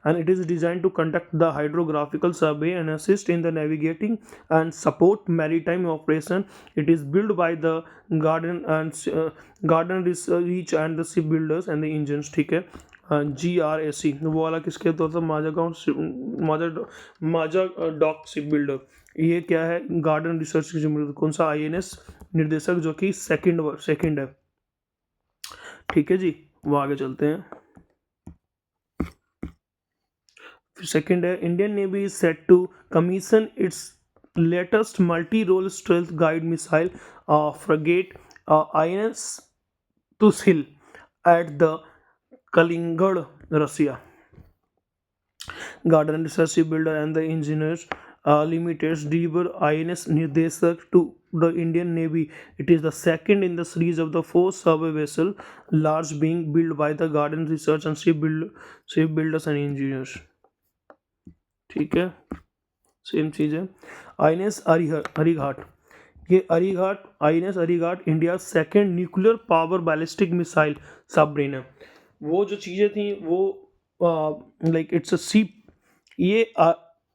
And it is design to conduct the hydrographical survey and assist in the navigating and support maritime operation. It is build by the garden research and the ship builders and the engines. ठीक है, GRAC वो वाला किसके तौर पर माजा dock ship builder. ये क्या है, गार्डन रिसर्च की जिम्मेदारी कौन सा INS निर्देशक जो कि सेकंड है। ठीक है जी, वो आगे चलते हैं। सेकंड है Indian Navy is set to commission its latest multi role stealth guide missile frigate INS Tushil at the Kaliningrad, Russia. Garden Research Builder and the Engineers Limited deliver INS Nirdesak to the Indian Navy. It is the second in the series of the 4 survey vessel, large being built by the Garden Research and Shipbuilders and Engineers. ठीक है, same चीज़ है। INS Harighat, ये INS Harighat India second nuclear power ballistic missile submarine है। वो जो चीज़ें थी वो लाइक इट्स अ शिप, ये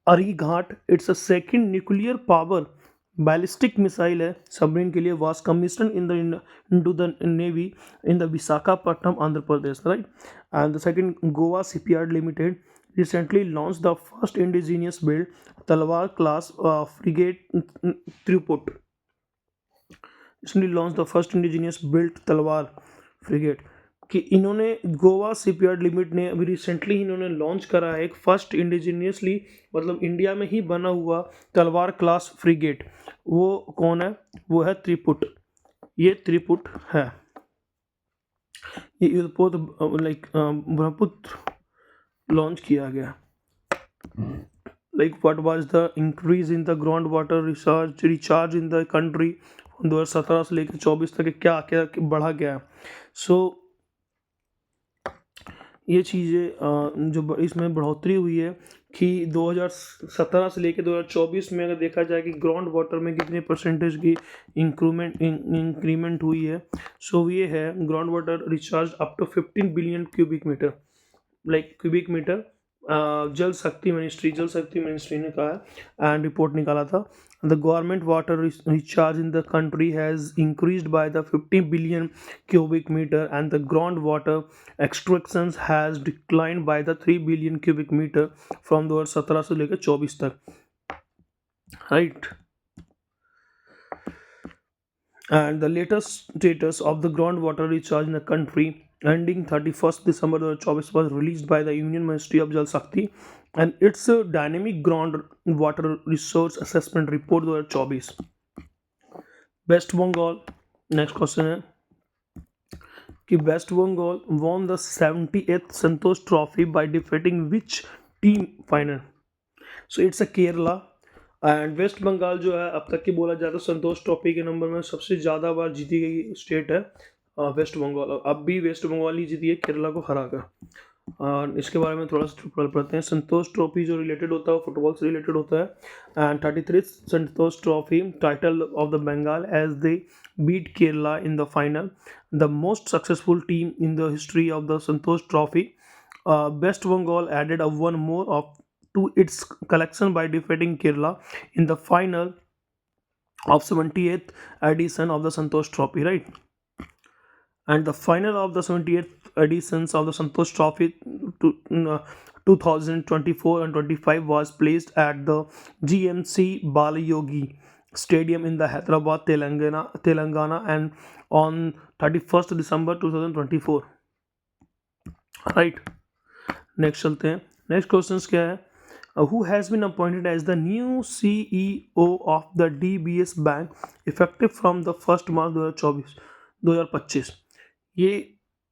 Arighaat it's a second nuclear power ballistic missile है सबमरीन के लिए, was commission into the navy in the Visakhapatnam Andhra Pradesh, right. And the second Goa shipyard limited recently launched the first indigenous built Talwar class frigate throughput. Recently launched the first indigenous built Talwar frigate कि इन्होंने Goa shipyard limit ने अभी recently इन्होंने launch करा है एक first indigenously मतलब India में ही बना हुआ तलवार क्लास फ्रिगेट। वो कौन है, वो है त्रिपुट, ये त्रिपुट है। ये लाइक ब्रह्मपुत्र लॉन्च किया गया। Like what was the increase in the ground water recharge in the country 2017 से लेकर 24 तक क्या क्या बढ़ा गया। सो ये चीज़ें जो इसमें बढ़ोतरी हुई है कि 2017 से लेकर 2024 में अगर देखा जाए कि ग्राउंड वाटर में कितने परसेंटेज की इंक्रीमेंट हुई है। सो ये है ground water recharge up to 15 billion cubic metre, like cubic metre Jal Shakti ministry ने कहा है एंड रिपोर्ट निकाला था। The government water recharge in the country has increased by the 50 billion cubic meter and the groundwater extractions has declined by the 3 billion cubic meter from 2017 से लेकर 24 तक, right? And the latest status of the groundwater recharge in the country ending 31st December 2024 was released by the Union Ministry of Jal Shakti and its dynamic groundwater resource assessment report 2024. West Bengal, next question है कि West Bengal won the 78th Santosh Trophy by defeating which team final? So it's a Kerala and west Bengal जो है अब तक की बोला जाए तो संतोष ट्रॉफी के नंबर में सबसे ज़्यादा बार जीती गई स्टेट है वेस्ट बंगाल। अब भी वेस्ट बंगाल ही जीती है केरला को हरा कर। इसके बारे में थोड़ा सा पढ़ते हैं। संतोष ट्रॉफी जो रिलेटेड होता है फुटबॉल से रिलेटेड होता है। And 33 Santosh trophy title of the Bengal as they beat Kerala in the final, the most successful team in the history of the Santosh trophy. West Bengal added a one more of to its collection by defeating Kerala in the final of 78th edition of the Santosh Trophy, right? And the final of the 78th editions of the Santosh Trophy to, 2024 and 25 was placed at the GMC Balayogi Stadium in the Hyderabad, Telangana, and on 31st December 2024. Right. Next चलते हैं। Next question क्या है? Who has been appointed as the new CEO of the DBS bank effective from the 1 March 2025। ये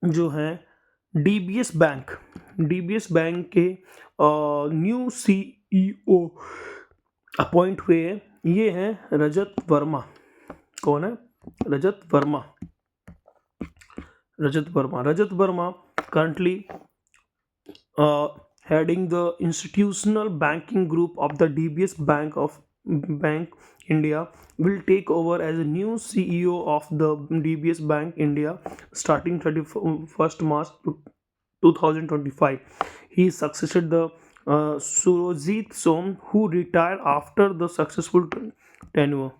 जो है DBS bank के new CEO appoint हुए हैं, ये हैं रजत वर्मा। कौन है? Rajat Verma currently heading the institutional banking group of the DBS Bank India, will take over as a new CEO of the DBS Bank India starting 31st March 2025. He succeeded the Surojit Som, who retired after the successful tenure.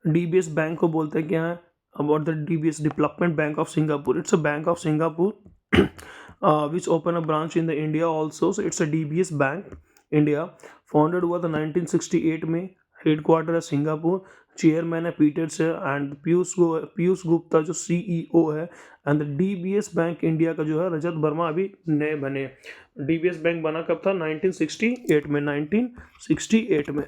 DBS bank को बोलते हैं क्या है? About the DBS Development Bank of Singapore. It's a bank of Singapore which opened a branch in the India also. So it's a DBS Bank India. Founded हुआ था 1968 में. Headquarter है Singapore. Chairman है पीटर्स है and Piyush Gupta जो CEO है। And DBS bank India का जो है रजत वर्मा अभी नए बने। DBS बैंक बना कब था? 1968 में। 1968 में।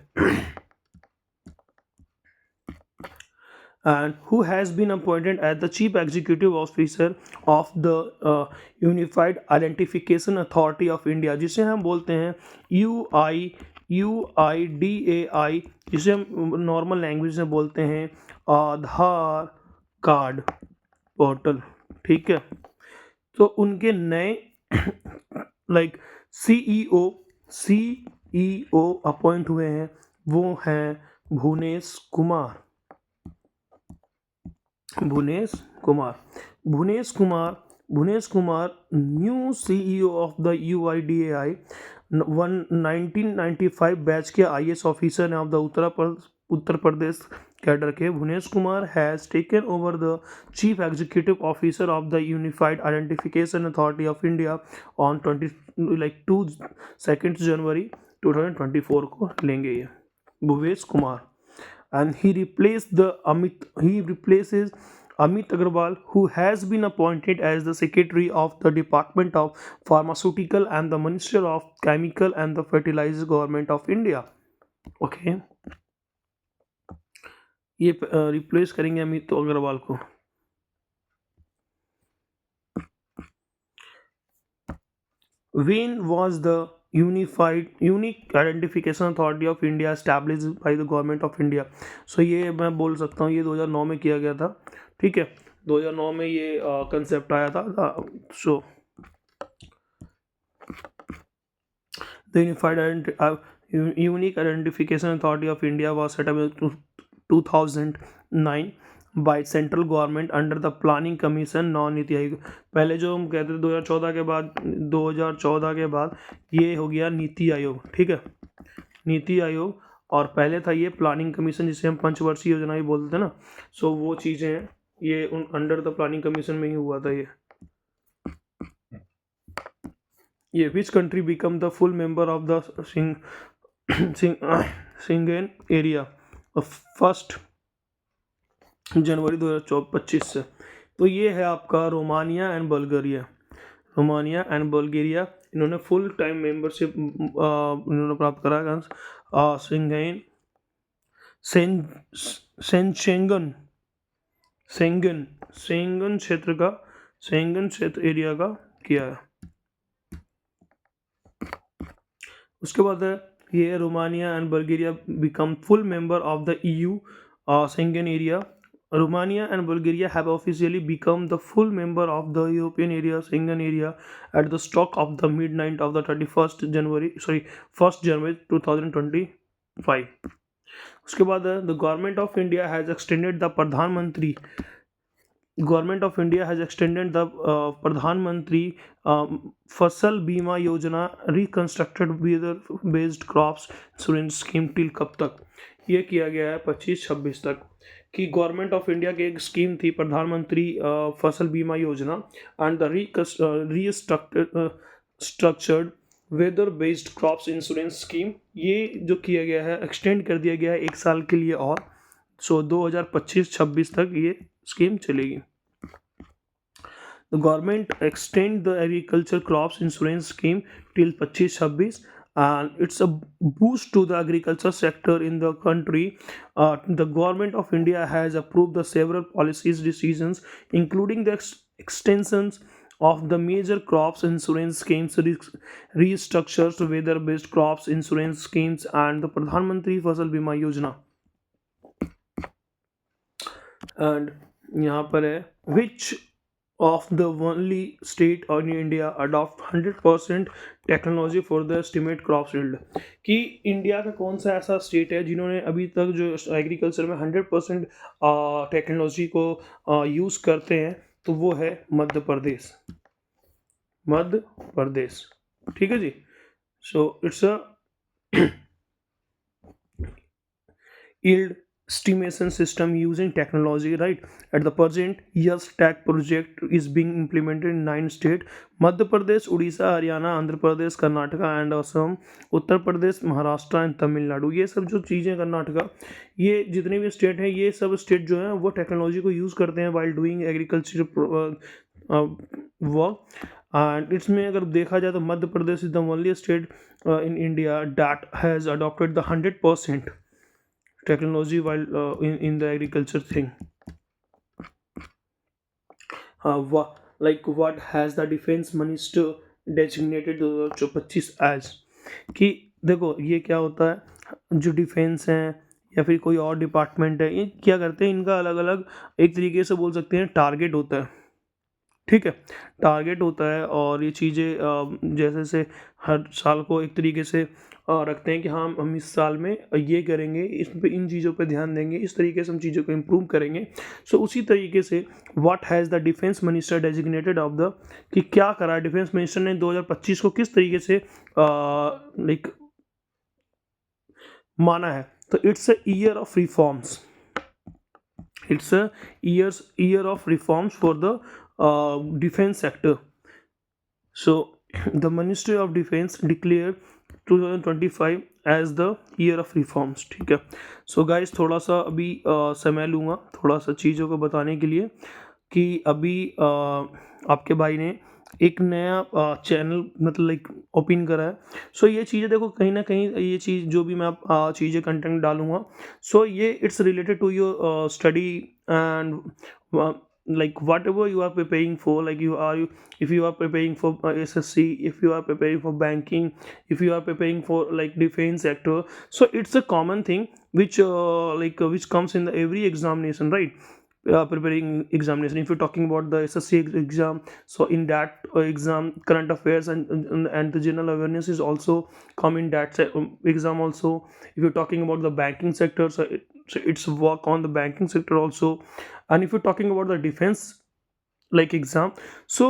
and who has been appointed as the Chief Executive Officer of the Unified Identification Authority of India, जिसे हम बोलते हैं UIDAI, जिसे हम नॉर्मल लैंग्वेज में बोलते हैं आधार कार्ड पोर्टल। ठीक है, तो उनके नए लाइक CEO अपॉइंट हुए हैं, वो हैं Bhuvnesh Kumar new CEO of the UIDAI 1995 batch के IAS ऑफिसर हैं of the Uttar Pradesh cadre के। Bhuvnesh Kumar has taken over the chief executive officer of the unified identification authority of India on 2 January 2024 को लेंगे ये Bhuvnesh Kumar. And he replaces Amit Agarwal, who has been appointed as the Secretary of the Department of Pharmaceutical and the Minister of Chemical and the Fertilizer, Government of India. Okay, ये replace करेंगे अमित अग्रवाल को। When was the unique identification authority of India established by the government of India? So ये मैं बोल सकता हूँ, ये 2009 में किया गया था। ठीक है, 2009 में ये कंसेप्ट आया था। So the unique identification authority of India was set up in 2009 by central government under the planning commission non NITI Aayog. पहले जो हम कहते थे 2014 के बाद ये हो गया नीति आयोग। ठीक है, नीति आयोग, और पहले था ये प्लानिंग कमीशन जिसे हम पंचवर्षीय योजना भी बोलते थे ना। सो वो चीज़ें हैं, ये अंडर द प्लानिंग कमीशन में ही हुआ था ये which country become the full member of the Schengen area 1 जनवरी 2025 से। तो ये है आपका रोमानिया एंड बल्गेरिया। इन्होंने फुल टाइम मेंबरशिप इन्होंने प्राप्त करा शेंगन क्षेत्र एरिया का किया है। उसके बाद है ये Romania and Bulgaria become full member of the EU Schengen area. Romania and Bulgaria have officially become the full member of the European area Schengen area at the stock of the midnight of the 1st January 2025. उसके बाद the government of India has extended the Government of India has extended the Pradhan Mantri Fasal Bima Yojana reconstructed weather based crops insurance scheme till कब तक? ये किया गया है 25-26 तक कि गवर्नमेंट ऑफ इंडिया की एक स्कीम थी प्रधानमंत्री Fasal Bima Yojana and the structured weather based crops insurance scheme, ये जो किया गया है एक्सटेंड कर दिया गया है 1 साल के लिए और 2025-26 तक ये स्कीम चलेगी. The government extend the agriculture crops insurance scheme till 25-26 and it's a boost to the agriculture sector in the country. The government of India has approved the several policies decisions including the extensions of the major crops insurance schemes, restructures weather based crops insurance schemes and the Pradhan Mantri Fasal Bima Yojana. And यहाँ पर है which of the only state in India adopt 100% technology for the estimate crop yield, कि India का कौन सा ऐसा state है जिन्होंने अभी तक जो एग्रीकल्चर में 100% टेक्नोलॉजी को यूज़ करते हैं, तो वो है मध्य प्रदेश. मध्य प्रदेश, ठीक है जी. So it's a yield estimation system using technology, right? At the present, yes, tech project is being implemented in 9 states: Madhya Pradesh, Orissa, Haryana, Andhra Pradesh, Karnataka and Assam, Uttar Pradesh, Maharashtra and Tamil Nadu. ये सब जो चीज़ें, कर्नाटका, ये जितने भी स्टेट हैं, ये सब स्टेट जो हैं वो टेक्नोलॉजी को यूज़ करते हैं while doing agriculture work. And इसमें अगर देखा जाए तो Madhya Pradesh is the only state in India that has adopted the 100% technology while in the agriculture thing. What has the defense minister designated 2025 as? कि देखो ये क्या होता है, जो डिफेंस हैं या फिर कोई और डिपार्टमेंट है, ये क्या करते हैं, इनका अलग अलग एक तरीके से बोल सकते हैं टारगेट होता है. ठीक है, टारगेट होता है और ये चीज़ें जैसे से हर साल को एक तरीके से रखते हैं कि हाँ हम इस साल में ये करेंगे, इस पे इन चीज़ों पे ध्यान देंगे, इस तरीके से हम चीज़ों को इम्प्रूव करेंगे. सो उसी तरीके से what has the defence minister designated of the, कि क्या करा डिफेंस मिनिस्टर ने 2025 को किस तरीके से लाइक माना है. तो it's a year of reforms, it's a year of reforms for the defense sector. So the Ministry of Defense declared 2025 as the year of reforms. ठीक है. So guys, थोड़ा सा अभी समय लूँगा थोड़ा सा चीज़ों को बताने के लिए कि अभी आपके भाई ने एक नया चैनल मतलब लाइक ओपन करा है. सो ये चीज़ें देखो, कहीं ना कहीं ये चीज़ जो भी मैं चीज़ें कंटेंट डालूँगा, सो ये it's related to your study and like whatever you are preparing for, like if you are preparing for SSC, if you are preparing for banking, if you are preparing for like defense sector, so it's a common thing which which comes in the every examination, right? Preparing examination, if you're talking about the SSC exam, so in that exam current affairs and the general awareness is also come in that exam also. If you're talking about the banking sector, so it's work on the banking sector also. And if you're talking about the defense like exam, so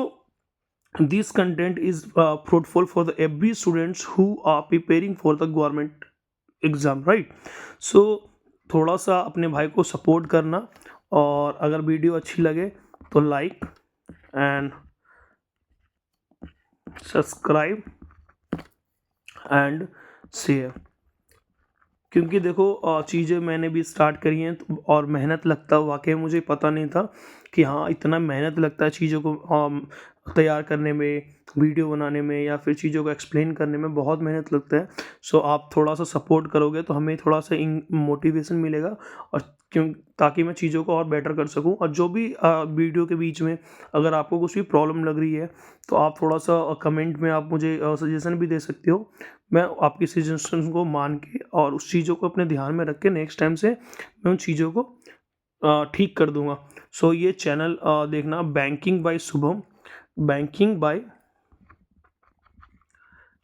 this content is fruitful for the every students who are preparing for the government exam, right? So थोड़ा सा अपने भाई को support करना, और अगर video अच्छी लगे तो like and subscribe and share. क्योंकि देखो चीज़ें मैंने भी स्टार्ट करी हैं और मेहनत लगता, वाकई मुझे पता नहीं था कि हाँ इतना मेहनत लगता है चीज़ों को तैयार करने में, वीडियो बनाने में या फिर चीज़ों को एक्सप्लेन करने में बहुत मेहनत लगता है. सो आप थोड़ा सा सपोर्ट करोगे तो हमें थोड़ा सा मोटिवेशन मिलेगा, और ताकि मैं चीज़ों को और बेटर कर सकूं. और जो भी वीडियो के बीच में अगर आपको कुछ भी प्रॉब्लम लग रही है तो आप थोड़ा सा कमेंट में आप मुझे सजेशन भी दे सकते हो. मैं आपकी सजेशन को मान के और उस चीज़ों को अपने ध्यान में रख के नेक्स्ट टाइम से मैं उन चीज़ों को ठीक कर दूंगा। सो ये चैनल देखना, banking by Shubham, banking by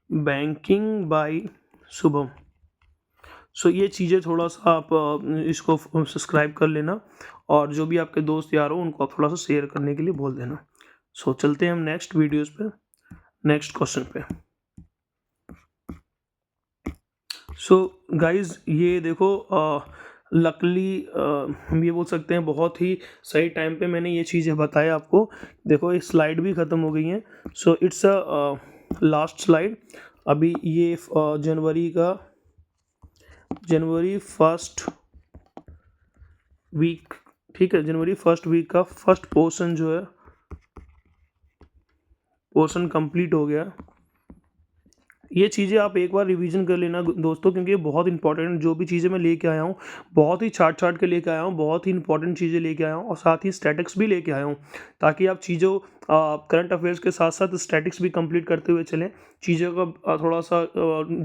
banking by Shubham. So ये चीज़ें थोड़ा सा आप इसको सब्सक्राइब कर लेना, और जो भी आपके दोस्त यार हो उनको आप थोड़ा सा शेयर करने के लिए बोल देना। सो चलते हैं हम नेक्स्ट वीडियोस पे, नेक्स्ट क्वेश्चन पे। सो गाइज ये देखो, लकली हम ये बोल सकते हैं बहुत ही सही टाइम पे मैंने ये चीज़ें बताया आपको। देखो ये स्लाइड भी ख़त्म हो गई हैं। सो इट्स अ लास्ट स्लाइड। अभी ये जनवरी फर्स्ट वीक, ठीक है, जनवरी फर्स्ट वीक का फर्स्ट पोर्शन जो है, पोर्शन कंप्लीट हो गया। ये चीज़ें आप एक बार रिवीजन कर लेना दोस्तों, क्योंकि ये बहुत इंपॉर्टेंट, जो भी चीज़ें मैं लेके आया हूँ बहुत ही छाट के लेके आया हूँ, बहुत ही इंपॉर्टेंट चीज़ें लेके आया हूँ, और साथ ही स्टैटिक्स भी लेके आया हूँ, ताकि आप चीज़ों करंट अफेयर्स के साथ साथ स्टैटिक्स भी कंप्लीट करते हुए चलें। चीज़ों का थोड़ा सा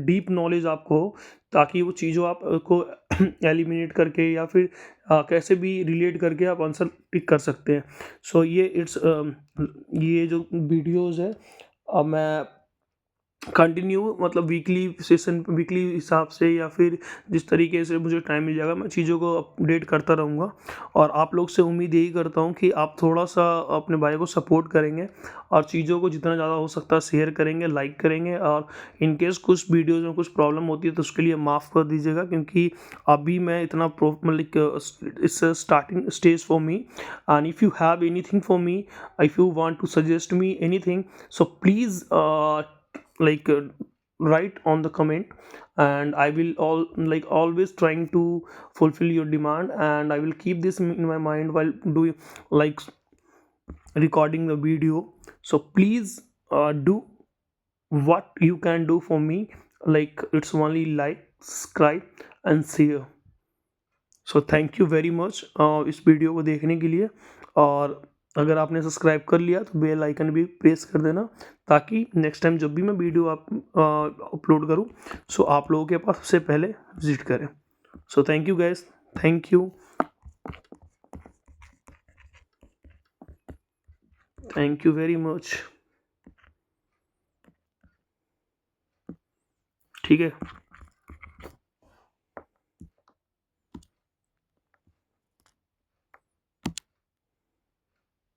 डीप नॉलेज आपको हो, ताकि वो चीज़ों आपको एलिमिनेट करके या फिर कैसे भी रिलेट करके आप आंसर पिक कर सकते हैं। सो ये जो वीडियोज़ है, अब मैं कंटिन्यू मतलब वीकली सेशन, वीकली हिसाब से या फिर जिस तरीके से मुझे टाइम मिल जाएगा मैं चीज़ों को अपडेट करता रहूँगा। और आप लोग से उम्मीद यही करता हूँ कि आप थोड़ा सा अपने भाई को सपोर्ट करेंगे, और चीज़ों को जितना ज़्यादा हो सकता है शेयर करेंगे, लाइक करेंगे, और इन केस कुछ वीडियोज़ में कुछ प्रॉब्लम होती है तो उसके लिए माफ़ कर दीजिएगा, क्योंकि अभी मैं इतना मतलब it's starting stage for me. And if you have anything for me, if you want to suggest me anything, so please like write on the comment, and I will always trying to fulfill your demand, and I will keep this in my mind while doing like recording the video. So please do what you can do for me, like it's only like, subscribe and share. So thank you very much इस video को देखने के लिए। और अगर आपने subscribe कर लिया तो बेल आइकन भी प्रेस कर देना, ताकि नेक्स्ट टाइम जब भी मैं वीडियो आप अपलोड करूं, सो आप लोगों के पास सबसे पहले विजिट करें। So thank you guys, thank you, thank you very much. ठीक है।